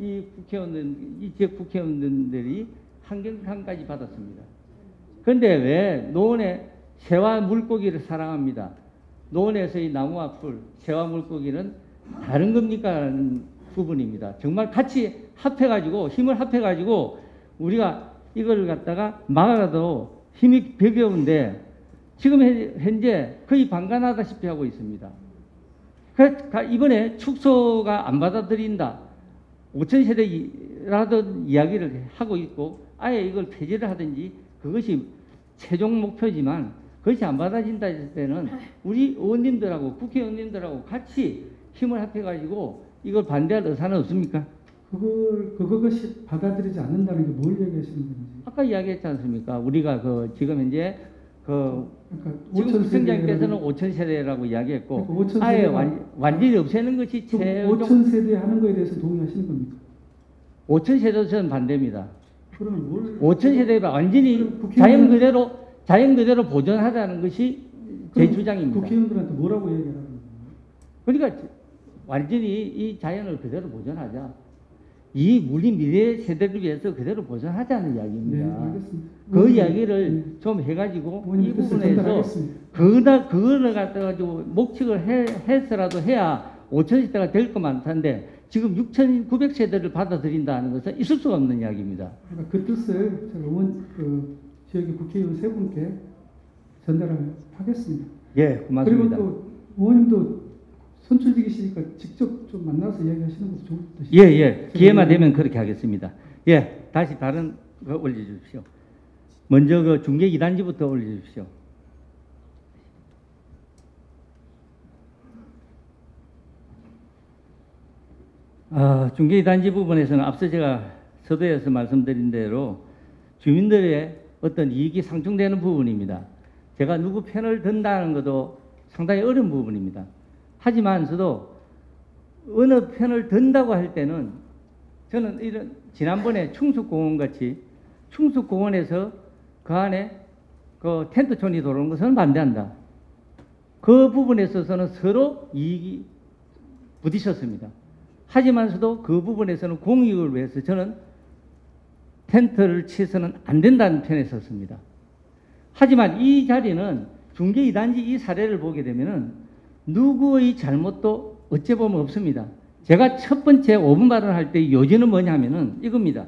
이 지역 국회의원들이 환경상까지 받았습니다. 그런데 왜 노원의 새와 물고기를 사랑합니다. 노원에서의 나무와 풀, 새와 물고기는 다른 겁니까? 라는 부분입니다. 정말 같이 합해가지고 힘을 합해가지고 우리가 이걸 갖다가 막아도 힘이 벼벼운데 지금 현재 거의 방관하다시피 하고 있습니다. 이번에 축소가 안 받아들인다. 5천 세대라던 이야기를 하고 있고 아예 이걸 폐지를 하든지 그것이 최종 목표지만 그것이 안 받아진다 했을 때는 우리 의원님들하고 국회의원님들하고 같이 힘을 합해가지고 이걸 반대할 의사는 없습니까? 그것이 받아들이지 않는다는 게 뭘 얘기하시는 건지. 아까 이야기했지 않습니까? 우리가 지금 현재 지금 그러니까 부총장님께서는 5천 세대라고 이야기했고 그러니까 5천 아예 세대가 완전히 없애는 것이 최종 5천 세대 하는 거에 대해서 동의하시는 겁니까? 5천 세대 저는 반대입니다. 그러면 뭘 5천 세대가 완전히 그럼 국회의원은- 자연 그대로 보존하자는 것이 제 그럼 주장입니다. 국회의원들한테 뭐라고 얘기하라는 거예요? 그러니까 완전히 이 자연을 그대로 보존하자. 이 우리 미래 세대를 위해서 그대로 보존하자는 이야기입니다. 네, 알겠습니다. 그 의원님, 이야기를 네. 좀 해가지고 이 의원님 뜻을 부분에서 전달하겠습니다. 그거를 갖다가 목적을 해서라도 해야 5천 세대가 될 것만 한데 지금 6,900세대를 받아들인다는 것은 있을 수가 없는 이야기입니다. 그러니까 그 뜻을 제가 지역의 국회의원 세 분께 전달하겠습니다. 예, 고맙습니다. 그리고 또 의원님도 선출직이시니까 직접 좀 만나서 이야기하시는 것도 좋을 듯 예, 예. 기회만 되면 그렇게 하겠습니다. 예, 다시 다른 거 올려주십시오. 먼저 그 중계 2단지부터 올려주십시오. 중계 2단지 부분에서는 앞서 제가 서두에서 말씀드린 대로 주민들의 어떤 이익이 상충되는 부분입니다. 제가 누구 편을 든다는 것도 상당히 어려운 부분입니다. 하지만서도 어느 편을 든다고 할 때는 저는 이런 지난번에 충숙공원 같이 충숙공원에서 그 안에 그 텐트촌이 들어오는 것은 반대한다. 그 부분에 있어서는 서로 이익이 부딪혔습니다. 하지만서도 그 부분에서는 공익을 위해서 저는 텐트를 치서는 안 된다는 편에 섰습니다. 하지만 이 자리는 중계 2단지 이 사례를 보게 되면은 누구의 잘못도 어찌 보면 없습니다. 제가 첫 번째 5분 발언할 때 요지는 뭐냐면은 이겁니다.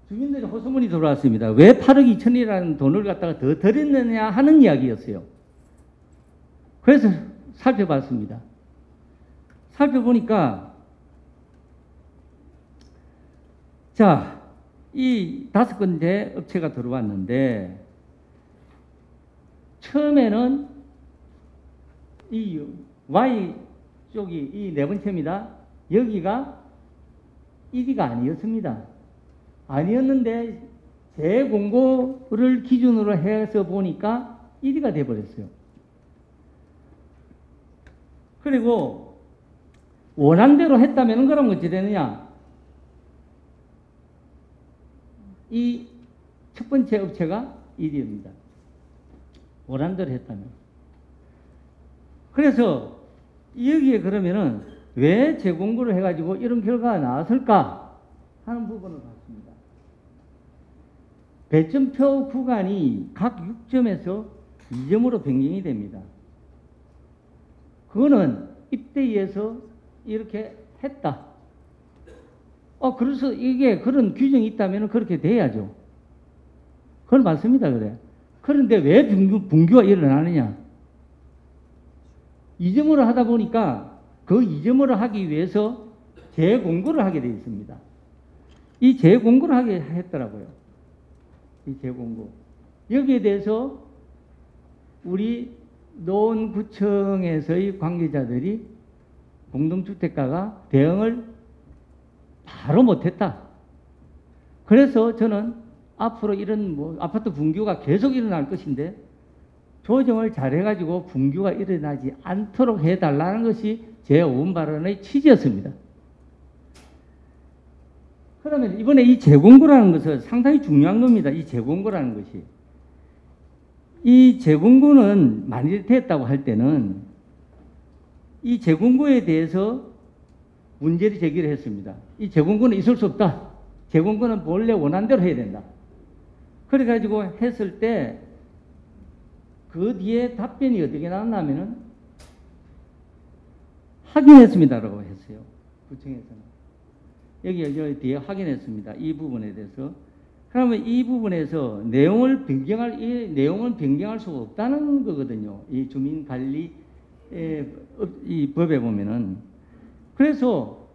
주민들의 호소문이 들어왔습니다. 왜 8억 2천이라는 돈을 갖다가 더 드렸느냐 하는 이야기였어요. 그래서 살펴봤습니다. 살펴보니까 자, 이 5군데 업체가 들어왔는데 처음에는 이 Y 쪽이 이 네 번째입니다. 여기가 1위가 아니었습니다. 아니었는데 재공고를 기준으로 해서 보니까 1위가 돼버렸어요. 그리고 원한대로 했다면 그러면 어찌 되느냐? 이 첫 번째 업체가 1위입니다. 원한대로 했다면. 그래서 여기에 그러면은 왜 재공고를 해가지고 이런 결과가 나왔을까 하는 부분을 봤습니다. 배점표 구간이 각 6점에서 2점으로 변경이 됩니다. 그거는 입대위에서 이렇게 했다. 그래서 이게 그런 규정이 있다면 그렇게 돼야죠. 그건 맞습니다. 그래. 그런데 왜 분규가 일어나느냐? 2점으로 하다 보니까 그 2점으로 하기 위해서 재공고를 하게 되어 있습니다. 이 재공고를 하게 했더라고요. 이 재공고. 여기에 대해서 우리 노원구청에서의 관계자들이 공동주택가가 대응을 바로 못했다. 그래서 저는 앞으로 이런 아파트 분규가 계속 일어날 것인데 조정을 잘해가지고 분규가 일어나지 않도록 해달라는 것이 제 5분 발언의 취지였습니다. 그러면 이번에 이 재공고라는 것은 상당히 중요한 겁니다. 이 재공고라는 것이. 이 재공고는 만일 됐다고 할 때는 이 재공고에 대해서 문제를 제기를 했습니다. 이 재공고는 있을 수 없다. 재공고는 본래 원한대로 해야 된다. 그래가지고 했을 때 그 뒤에 답변이 어떻게 나왔냐면은 확인했습니다라고 했어요. 구청에서는. 여기 뒤에 확인했습니다. 이 부분에 대해서. 그러면 이 부분에서 내용을 변경할 수가 없다는 거거든요. 이 주민관리 이 법에 보면은. 그래서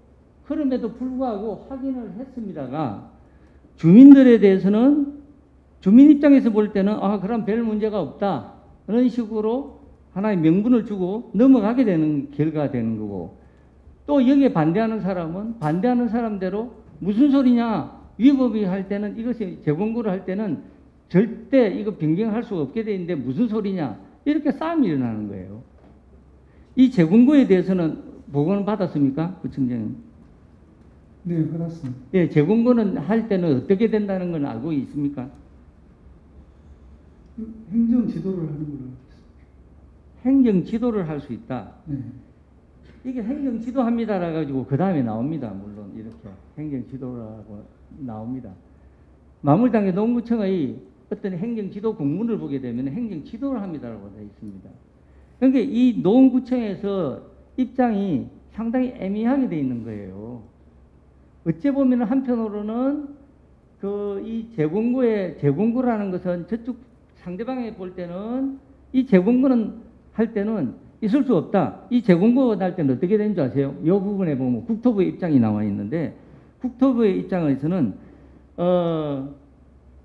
그럼에도 불구하고 확인을 했습니다가 주민들에 대해서는 주민 입장에서 볼 때는 그럼 별 문제가 없다 그런 식으로 하나의 명분을 주고 넘어가게 되는 결과가 되는 거고, 또 여기에 반대하는 사람은 반대하는 사람대로 무슨 소리냐, 위법이 할 때는 이것이 재공고를 할 때는 절대 이거 변경할 수가 없게 돼 있는데 무슨 소리냐, 이렇게 싸움이 일어나는 거예요. 이 재공고에 대해서는 보고는 받았습니까, 구청장님? 네, 받았습니다. 예, 재공고는 할 때는 어떻게 된다는 건 알고 있습니까? 행정 지도를 하는 걸로 알고 있습니다. 행정 지도를 할 수 있다. 네. 이게 행정 지도합니다라 가지고 그 다음에 나옵니다. 물론 이렇게 행정 지도라고 나옵니다. 마물단계 농구청의 어떤 행정 지도 공문을 보게 되면 행정 지도를 합니다라고 되어 있습니다. 그러니까 이 농구청에서 입장이 상당히 애매하게 되어 있는 거예요. 어째 보면 한편으로는 그 이 재공고라는 것은 저쪽 상대방에 볼 때는 이 재공고는 할 때는 있을 수 없다. 이 재공고 할 때는 어떻게 되는 줄 아세요? 이 부분에 보면 국토부의 입장이 나와 있는데, 국토부의 입장에서는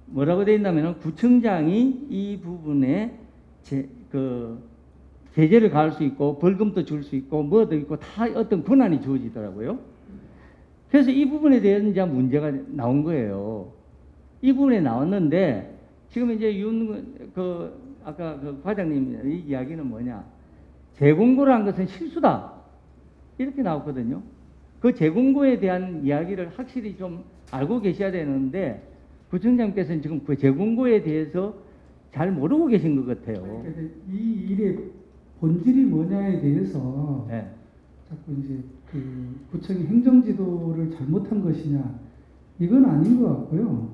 뭐라고 되어 있냐면 구청장이 이 부분에 제재를 가할 수 있고 벌금도 줄 수 있고 뭐도 있고 다 어떤 권한이 주어지더라고요. 그래서 이 부분에 대한 이제 문제가 나온 거예요. 이 부분에 나왔는데 지금 이제 아까 그 과장님 이야기는 뭐냐? 재공고라는 것은 실수다. 이렇게 나왔거든요. 그 재공고에 대한 이야기를 확실히 좀 알고 계셔야 되는데 구청장님께서는 지금 그 재공고에 대해서 잘 모르고 계신 것 같아요. 그러니까 이 일의 본질이 뭐냐에 대해서 네. 자꾸 이제 그 구청이 행정지도를 잘못한 것이냐, 이건 아닌 것 같고요.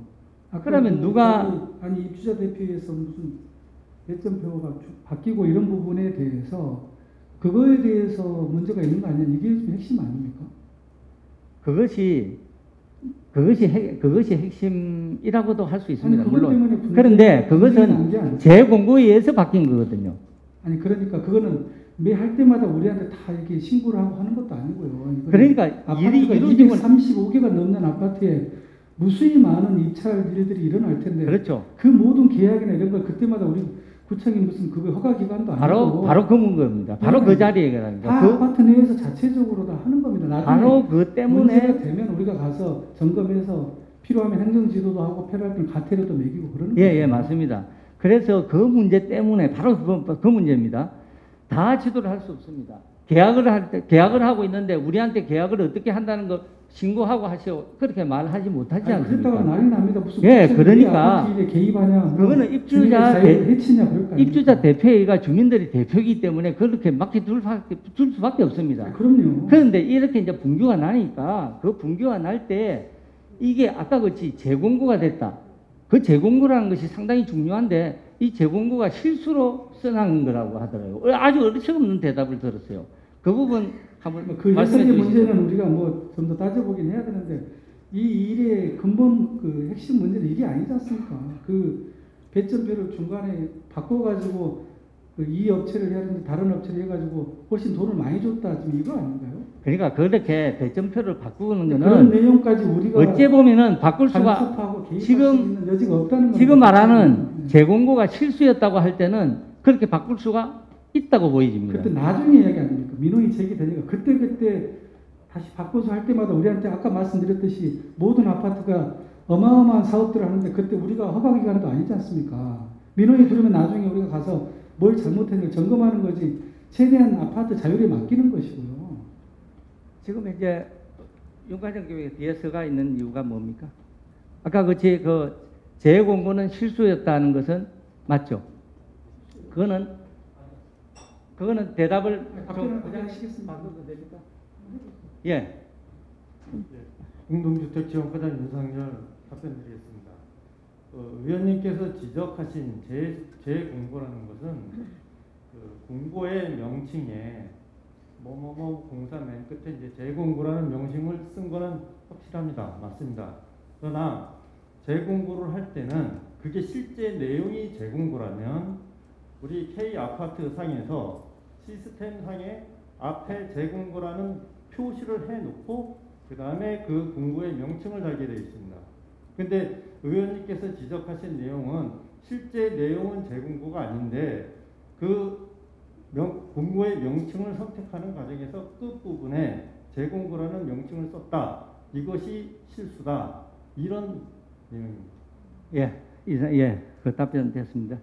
아까 그러면 누가 아니 입주자 대표에서 무슨 배점표가 바뀌고 이런 부분에 대해서 그거에 대해서 문제가 있는 거 아니냐, 이게 좀 핵심 아닙니까? 그것이 핵심이라고도 할 수 있습니다. 아니, 그것 때문에 물론. 그런데 분쟁이 난 게 그것은 아니죠. 재공고에 의해서 바뀐 거거든요. 아니 그러니까 그거는 매 할 때마다 우리한테 다 이렇게 신고를 하고 하는 것도 아니고요. 그러니까 아파트가 일이 이루어지면 235개가 넘는 아파트에 무수히 많은 입찰 일들이 일어날 텐데, 그렇죠. 그 모든 계약이나 이런 걸 그때마다 우리 구청이 무슨 그거 허가 기관도 아니고 바로 그 문제입니다. 바로 네. 그 자리에 가랍니다. 다 아파트 내에서 자체적으로 다 하는 겁니다. 나중에 바로 그 때문에 문제가 되면 우리가 가서 점검해서 필요하면 행정지도도 하고 필요할 때는 가태료도 매기고 그러는 예, 거예요. 맞습니다. 그래서 그 문제 때문에 바로 그 문제입니다. 다 지도를 할 수 없습니다. 계약을 하고 있는데 우리한테 계약을 어떻게 한다는 거 신고하고 하시오, 그렇게 말하지 못하지 않습니까? 그랬다가 난리 납니다. 무슨 예, 구청이 그러니까 아파트 일에 개입하냐, 뭐 그거는 주민의 자유를 해치냐 그럴 거 아닙니까? 입주자 대표회의가 주민들이 대표이기 때문에 그렇게 막히 둘 수밖에 없습니다. 그럼요. 그런데 이렇게 이제 분규가 나니까 그 분규가 날 때 이게 아까 그렇지 재공고가 됐다. 그 재공고라는 것이 상당히 중요한데 이 재공고가 실수로 써난 거라고 하더라고요. 아주 어처없는 대답을 들었어요. 그 부분 한번 그 말씀해 해석의 주시죠. 문제는 우리가 뭐 좀 더 따져보긴 해야 되는데, 이 일의 근본 그 핵심 문제는 이게 아니지 않습니까? 그 배점표를 중간에 바꿔가지고 그 이 업체를 해야 되는데 다른 업체를 해가지고 훨씬 돈을 많이 줬다, 지금 이거 아닌가요? 그러니까 그렇게 배점표를 바꾸는 그런 거는 내용까지 우리가 어째 보면은 바꿀 수가 간섭하고 개입할 지금- 수 있는 여지가 없다는 겁니다. 지금 말하는 재공고가 실수였다고 할 때는 그렇게 바꿀 수가 있다고 보여집니다. 그때 나중에 이야기 아닙니까? 민원이 제기되니까 그때 다시 바꿔서 할 때마다 우리한테 아까 말씀드렸듯이 모든 아파트가 어마어마한 사업들을 하는데 그때 우리가 허가기관도 아니지 않습니까? 민원이 들으면 나중에 우리가 가서 뭘 잘못했는지 점검하는 거지, 최대한 아파트 자율에 맡기는 것이고요. 지금 이제 윤관정교회 뒤에 서가 있는 이유가 뭡니까? 아까 그 재공고는 실수였다는 것은 맞죠? 그거는 대답을 답변을 그냥 하시겠습니다. 바꿔도 됩니까? 예. 공동주택지원과장 윤상열 답변드리겠습니다. 의원님께서 지적하신 재공고라는 것은 그 공고의 명칭에 뭐뭐뭐 공사 맨 끝에 이제 재공고라는 명칭을 쓴 거는 확실합니다. 맞습니다. 그러나 재공고를 할 때는 그게 실제 내용이 재공고라면 우리 K 아파트 상에서 시스템 상에 앞에 재공고라는 표시를 해놓고 그 다음에 그 공고의 명칭을 달게 되어 있습니다. 근데 의원님께서 지적하신 내용은 실제 내용은 재공고가 아닌데 그 공고의 명칭을 선택하는 과정에서 끝부분에 재공고라는 명칭을 썼다. 이것이 실수다. 이런 내용입니다. 예, 그 답변 됐습니다.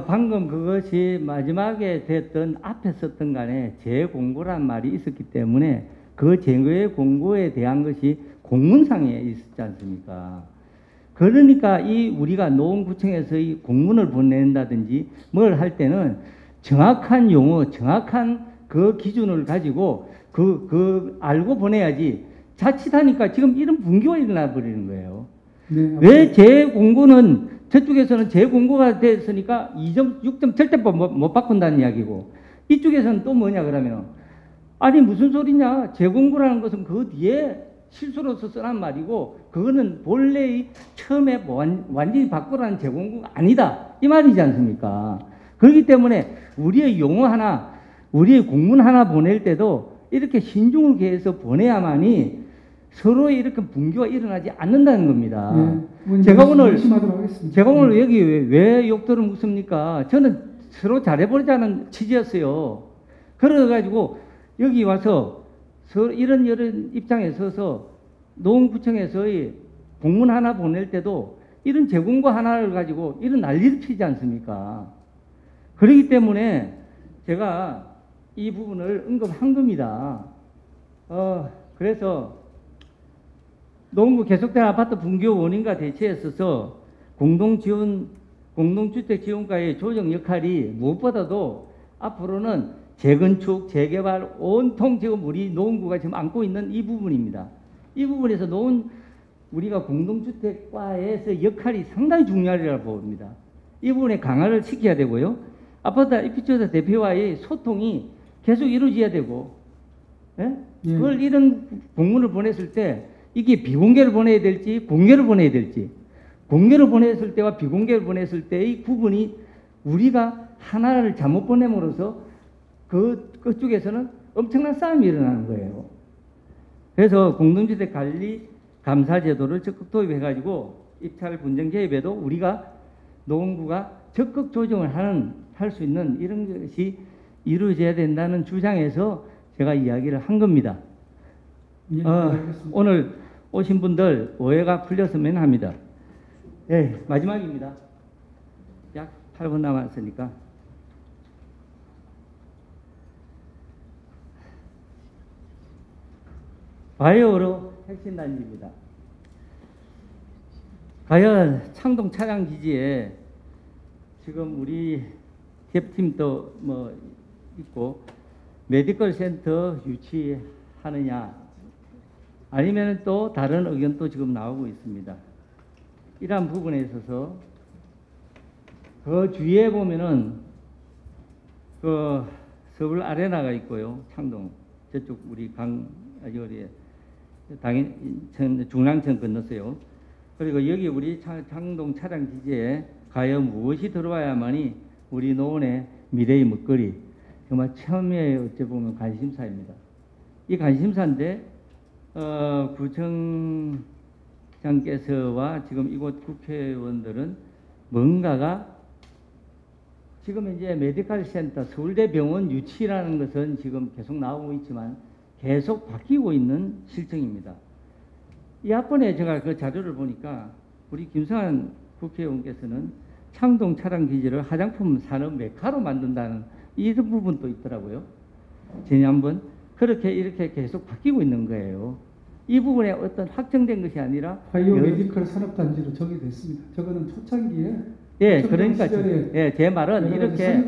방금 그것이 마지막에 됐던 앞에 썼던 간에 재공고란 말이 있었기 때문에 그 재공고에 대한 것이 공문상에 있었지 않습니까? 그러니까 우리가 노원구청에서 이 공문을 보낸다든지 뭘 할 때는 정확한 용어, 정확한 그 기준을 가지고 알고 보내야지 자칫하니까 지금 이런 분교가 일어나 버리는 거예요. 네, 왜 재공고는 저쪽에서는 재공고가 됐으니까 2점, 6점 절대 못 바꾼다는 이야기고 이쪽에서는 또 뭐냐 그러면 아니 무슨 소리냐 재공고라는 것은 그 뒤에 실수로서 써난 말이고 그거는 본래의 처음에 완전히 바꾸라는 재공고가 아니다 이 말이지 않습니까? 그렇기 때문에 우리의 용어 하나 우리의 공문 하나 보낼 때도 이렇게 신중을 기해서 보내야만이 서로 이렇게 분교가 일어나지 않는다는 겁니다. 네, 제가 오늘 여기 왜 욕들을 묻습니까? 저는 서로 잘해보자는 취지였어요. 그래가지고 여기 와서 이런 입장에 서서 노원구청에서의 공문 하나 보낼 때도 이런 재공고 하나를 가지고 이런 난리를 피지 않습니까? 그렇기 때문에 제가 이 부분을 언급한 겁니다. 그래서 노원구 계속된 아파트 분교 원인과 대처에 있어서 공동주택 지원과의 조정 역할이 무엇보다도 앞으로는 재건축, 재개발, 온통 지금 우리 노원구가 지금 안고 있는 이 부분입니다. 이 부분에서 우리가 공동주택과에서 역할이 상당히 중요하리라고 봅니다. 이 부분에 강화를 시켜야 되고요. 아파트 입주자 대표와의 소통이 계속 이루어져야 되고, 그걸 이런 공문을 보냈을 때 이게 비공개를 보내야 될지 공개를 보내야 될지 공개를 보냈을 때와 비공개를 보냈을 때의 구분이 우리가 하나를 잘못 보냄으로써 그쪽에서는 엄청난 싸움이 일어나는 거예요. 그래서 공동주택 관리 감사 제도를 적극 도입해가지고 입찰 분쟁 개입에도 우리가 노원구가 적극 조정을 할 수 있는 이런 것이 이루어져야 된다는 주장에서 제가 이야기를 한 겁니다. 오늘 오신 분들 오해가 풀렸으면 합니다. 네, 마지막입니다. 약 8분 남았으니까. 바이오로 핵심단지입니다. 과연 창동 차량기지에 지금 우리 대표팀도 있고 메디컬 센터 유치하느냐 아니면 또 다른 의견도 지금 나오고 있습니다. 이러한 부분에 있어서 그 주위에 보면은 그 서울 아레나가 있고요. 창동 저쪽 우리 중랑천 건넜어요. 그리고 여기 우리 창동 차량 기지에 과연 무엇이 들어와야만이 우리 노원의 미래의 먹거리 정말 처음에 어찌 보면 관심사입니다. 이 관심사인데 구청장께서와 지금 이곳 국회의원들은 뭔가가 지금 이제 메디컬 센터 서울대 병원 유치라는 것은 지금 계속 나오고 있지만 계속 바뀌고 있는 실정입니다. 이 앞번에 제가 그 자료를 보니까 우리 김성환 국회의원께서는 창동 차량 기지를 화장품 산업 메카로 만든다는 이런 부분도 있더라고요. 지난번 그렇게 이렇게 계속 바뀌고 있는 거예요. 이 부분에 어떤 확정된 것이 아니라 바이오 메디컬 산업단지로 정의됐습니다. 저거는 초창기에 그러니까 제 말은 이렇게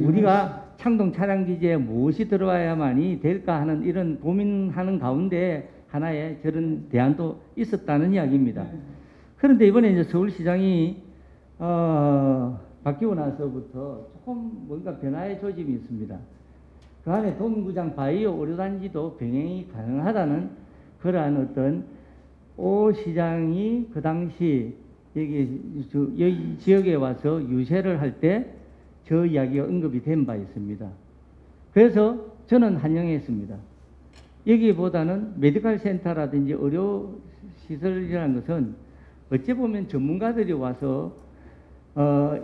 우리가 창동 차량 기지에 무엇이 들어와야만이 될까 하는 이런 고민하는 가운데 하나의 저런 대안도 있었다는 이야기입니다. 그런데 이번에 이제 서울시장이 바뀌고 나서부터 조금 뭔가 변화의 조짐이 있습니다. 그 안에 동구장 바이오 의료단지도 병행이 가능하다는 그러한 어떤 오 시장이 그 당시 여기 지역에 와서 유세를 할 때 저 이야기가 언급이 된 바 있습니다. 그래서 저는 환영했습니다. 여기보다는 메디컬 센터라든지 의료 시설이라는 것은 어찌 보면 전문가들이 와서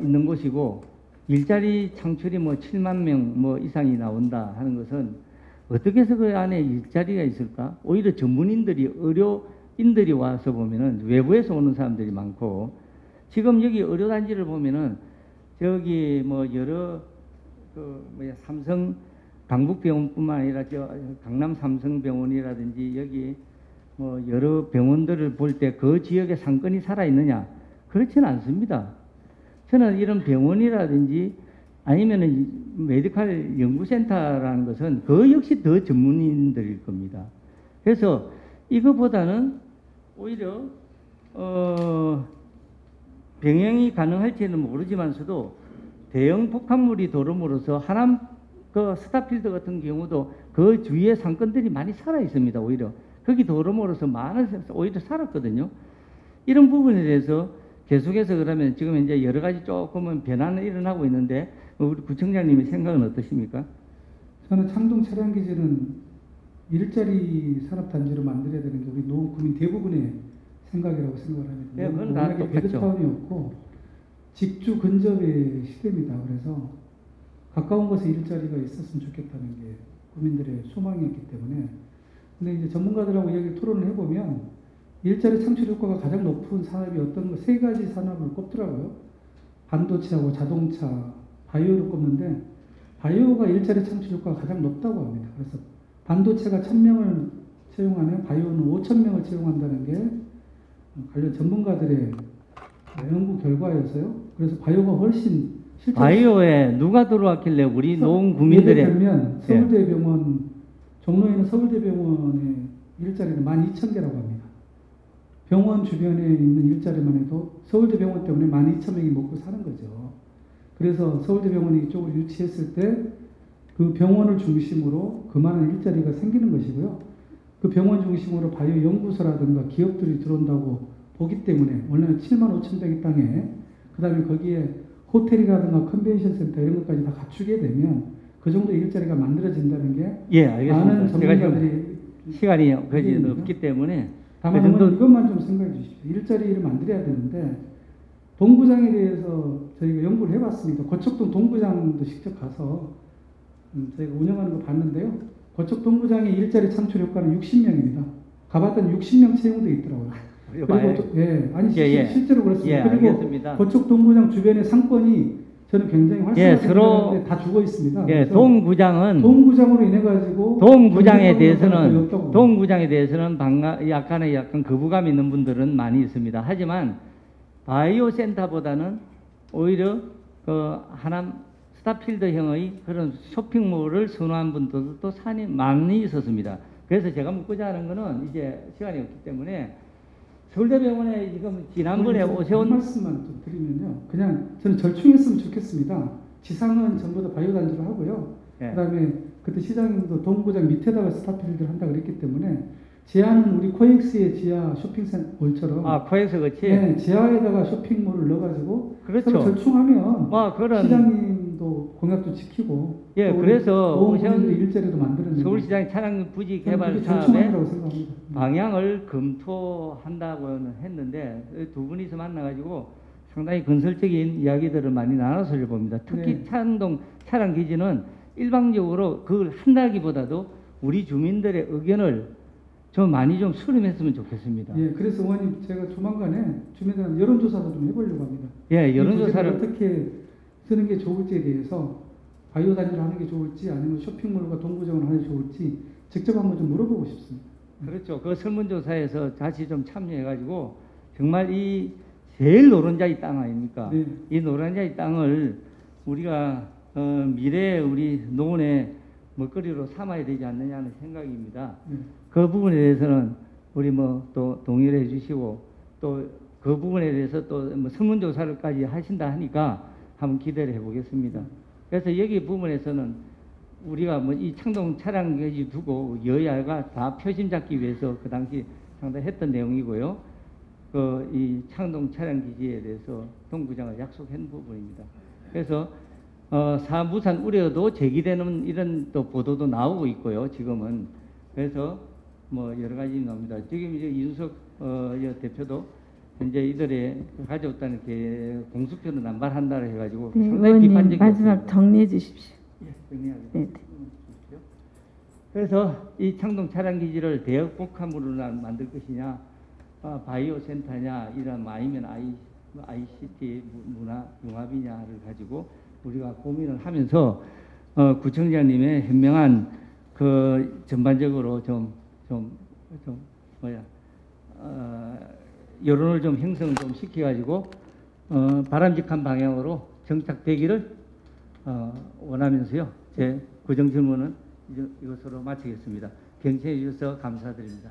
있는 곳이고 일자리 창출이 뭐 7만 명 뭐 이상이 나온다 하는 것은 어떻게 해서 그 안에 일자리가 있을까? 오히려 전문인들이 의료인들이 와서 보면은 외부에서 오는 사람들이 많고 지금 여기 의료단지를 보면은 저기 뭐 여러 삼성 강북병원뿐만 아니라 저 강남 삼성병원이라든지 여기 뭐 여러 병원들을 볼 때 그 지역에 상권이 살아 있느냐? 그렇지는 않습니다. 저는 이런 병원이라든지 아니면은 메디컬 연구센터라는 것은 그 역시 더 전문인들일 겁니다. 그래서 이거보다는 오히려 병행이 가능할지는 모르지만서도 대형 폭탄물이 도름으로써 하남 그 스타필드 같은 경우도 그 주위에 상권들이 많이 살아 있습니다. 오히려 거기 도름으로써 많은 오히려 살았거든요. 이런 부분에 대해서 계속해서 그러면 지금 이제 여러 가지 조금은 변화는 일어나고 있는데 우리 구청장님의 생각은 어떠십니까? 저는 창동 차량기지는 일자리 산업단지로 만들어야 되는 게 우리 노원구민 대부분의 생각이라고 생각을 합니다. 네, 그건 다 워낙에 똑같죠. 베드타운이었고 직주 근접의 시대입니다. 그래서 가까운 곳에 일자리가 있었으면 좋겠다는 게 국민들의 소망이었기 때문에 근데 이제 전문가들하고 이야기 토론을 해보면 일자리 창출 효과가 가장 높은 산업이 어떤 거 세 가지 산업을 꼽더라고요. 반도체하고 자동차, 바이오를 꼽는데 바이오가 일자리 창출 효과가 가장 높다고 합니다. 그래서 반도체가 1000명을 채용하면 바이오는 5000명을 채용한다는 게 관련 전문가들의 연구 결과여서요. 그래서 바이오가 훨씬 실제 바이오에 누가 들어왔길래 우리 노원 구민들의 예를 들면 서울대병원 종로에 있는 서울대병원의 일자리는 12,000개라고 합니다. 병원 주변에 있는 일자리만 해도 서울대병원 때문에 12,000명이 먹고 사는 거죠. 그래서 서울대병원이 이쪽을 유치했을 때 그 병원을 중심으로 그만한 일자리가 생기는 것이고요. 그 병원 중심으로 바이오 연구소라든가 기업들이 들어온다고 보기 때문에 원래는 75,000평의 땅에 그 다음에 거기에 호텔이라든가 컨벤션 센터 이런 것까지 다 갖추게 되면 그 정도 일자리가 만들어진다는 게 예, 알겠습니다. 많은 제가 지금 전문가들이 시간이 거의 얘기입니다. 없기 때문에 다만 그 정도 이것만 좀 생각해 주십시오. 일자리를 만들어야 되는데 동구장에 대해서 저희가 연구를 해봤습니다. 거척동 동구장도 직접 가서 저희가 운영하는 거 봤는데요. 거척 동구장의 일자리 창출 효과는 60명입니다. 가봤더니 60명 채용돼 있더라고요. 실제로 그렇습니다. 예, 그리고 알겠습니다. 거척 동구장 주변의 상권이 저는 굉장히 활성화되는데 다 죽어 있습니다. 예, 동구장으로 인해 가지고 동구장에 대해서는 약간 거부감 있는 분들은 많이 있습니다. 하지만 바이오 센터보다는 오히려 그 하남 스타필드형의 그런 쇼핑몰을 선호한 분들도 많이 있었습니다. 그래서 제가 묻고자 하는 거는 이제 시간이 없기 때문에 서울대병원에 지금 지난번에 오세훈 말씀만 좀 드리면요. 그냥 저는 절충했으면 좋겠습니다. 지상은 전부 다 바이오 단지로 하고요. 예. 그다음에 그때 시장님도 동구장 밑에다가 스타필드를 한다 그랬기 때문에 지하는 우리 코엑스의 지하 쇼핑몰처럼 코엑스 그치? 네, 지하에다가 쇼핑몰을 넣어가지고 그렇죠. 서로 절충하면 그런 시장님도 공약도 지키고 예, 그래서 오세훈 일자리도 만드는 서울시장 차량 부지 개발 절충하라고 사업의 생각합니다. 방향을 검토한다고는 했는데 두 분이서 만나가지고 상당히 건설적인 이야기들을 많이 나눠서 봅니다. 특히 네. 창동 차량 기지는 일방적으로 그걸 한다기보다도 우리 주민들의 의견을 좀 많이 좀 수렴했으면 좋겠습니다. 예, 그래서 의원님 제가 조만간에 주민들한테 여론조사도 좀 해보려고 합니다. 예, 여론조사를 어떻게 쓰는 게 좋을지에 대해서 바이오 단지를 하는 게 좋을지 아니면 쇼핑몰과 동구장을 하는 게 좋을지 직접 한번 좀 물어보고 싶습니다. 그렇죠. 그 설문조사에서 다시 좀 참여해가지고 정말 이 제일 노른자의 땅 아닙니까? 네. 이 노른자의 땅을 우리가 미래에 우리 노원의 먹거리로 삼아야 되지 않느냐는 생각입니다. 네. 그 부분에 대해서는 우리 뭐 또 동의를 해주시고 또 그 부분에 대해서 또 뭐 설문조사를까지 하신다 하니까 한번 기대를 해보겠습니다. 그래서 여기 부분에서는 우리가 뭐 이 창동 차량까지 두고 여야가 다 표심 잡기 위해서 그 당시 상당히 했던 내용이고요. 그 이 창동 차량 기지에 대해서 동구장을 약속한 부분입니다. 그래서 사무산 우려도 제기되는 이런 또 보도도 나오고 있고요. 지금은 그래서 뭐 여러 가지 나옵니다. 지금 이제 이준석 대표도 현재 이들의 가져왔다는 게 공수표는 남발한다고 해가지고 네, 상당히 의원님 비판적이었습니다. 마지막 정리해 주십시오. 예, 정리하겠습니다. 네, 네. 그래서 이 창동 차량 기지를 대역 복합으로 만들 것이냐, 바이오 센터냐, 이런 아니면 ICT 문화 융합이냐를 가지고 우리가 고민을 하면서 구청장님의 현명한 그 전반적으로 여론을 좀 형성을 좀 시켜가지고 바람직한 방향으로 정착되기를 원하면서요. 제 구정 질문은 이것으로 마치겠습니다. 경청해 주셔서 감사드립니다.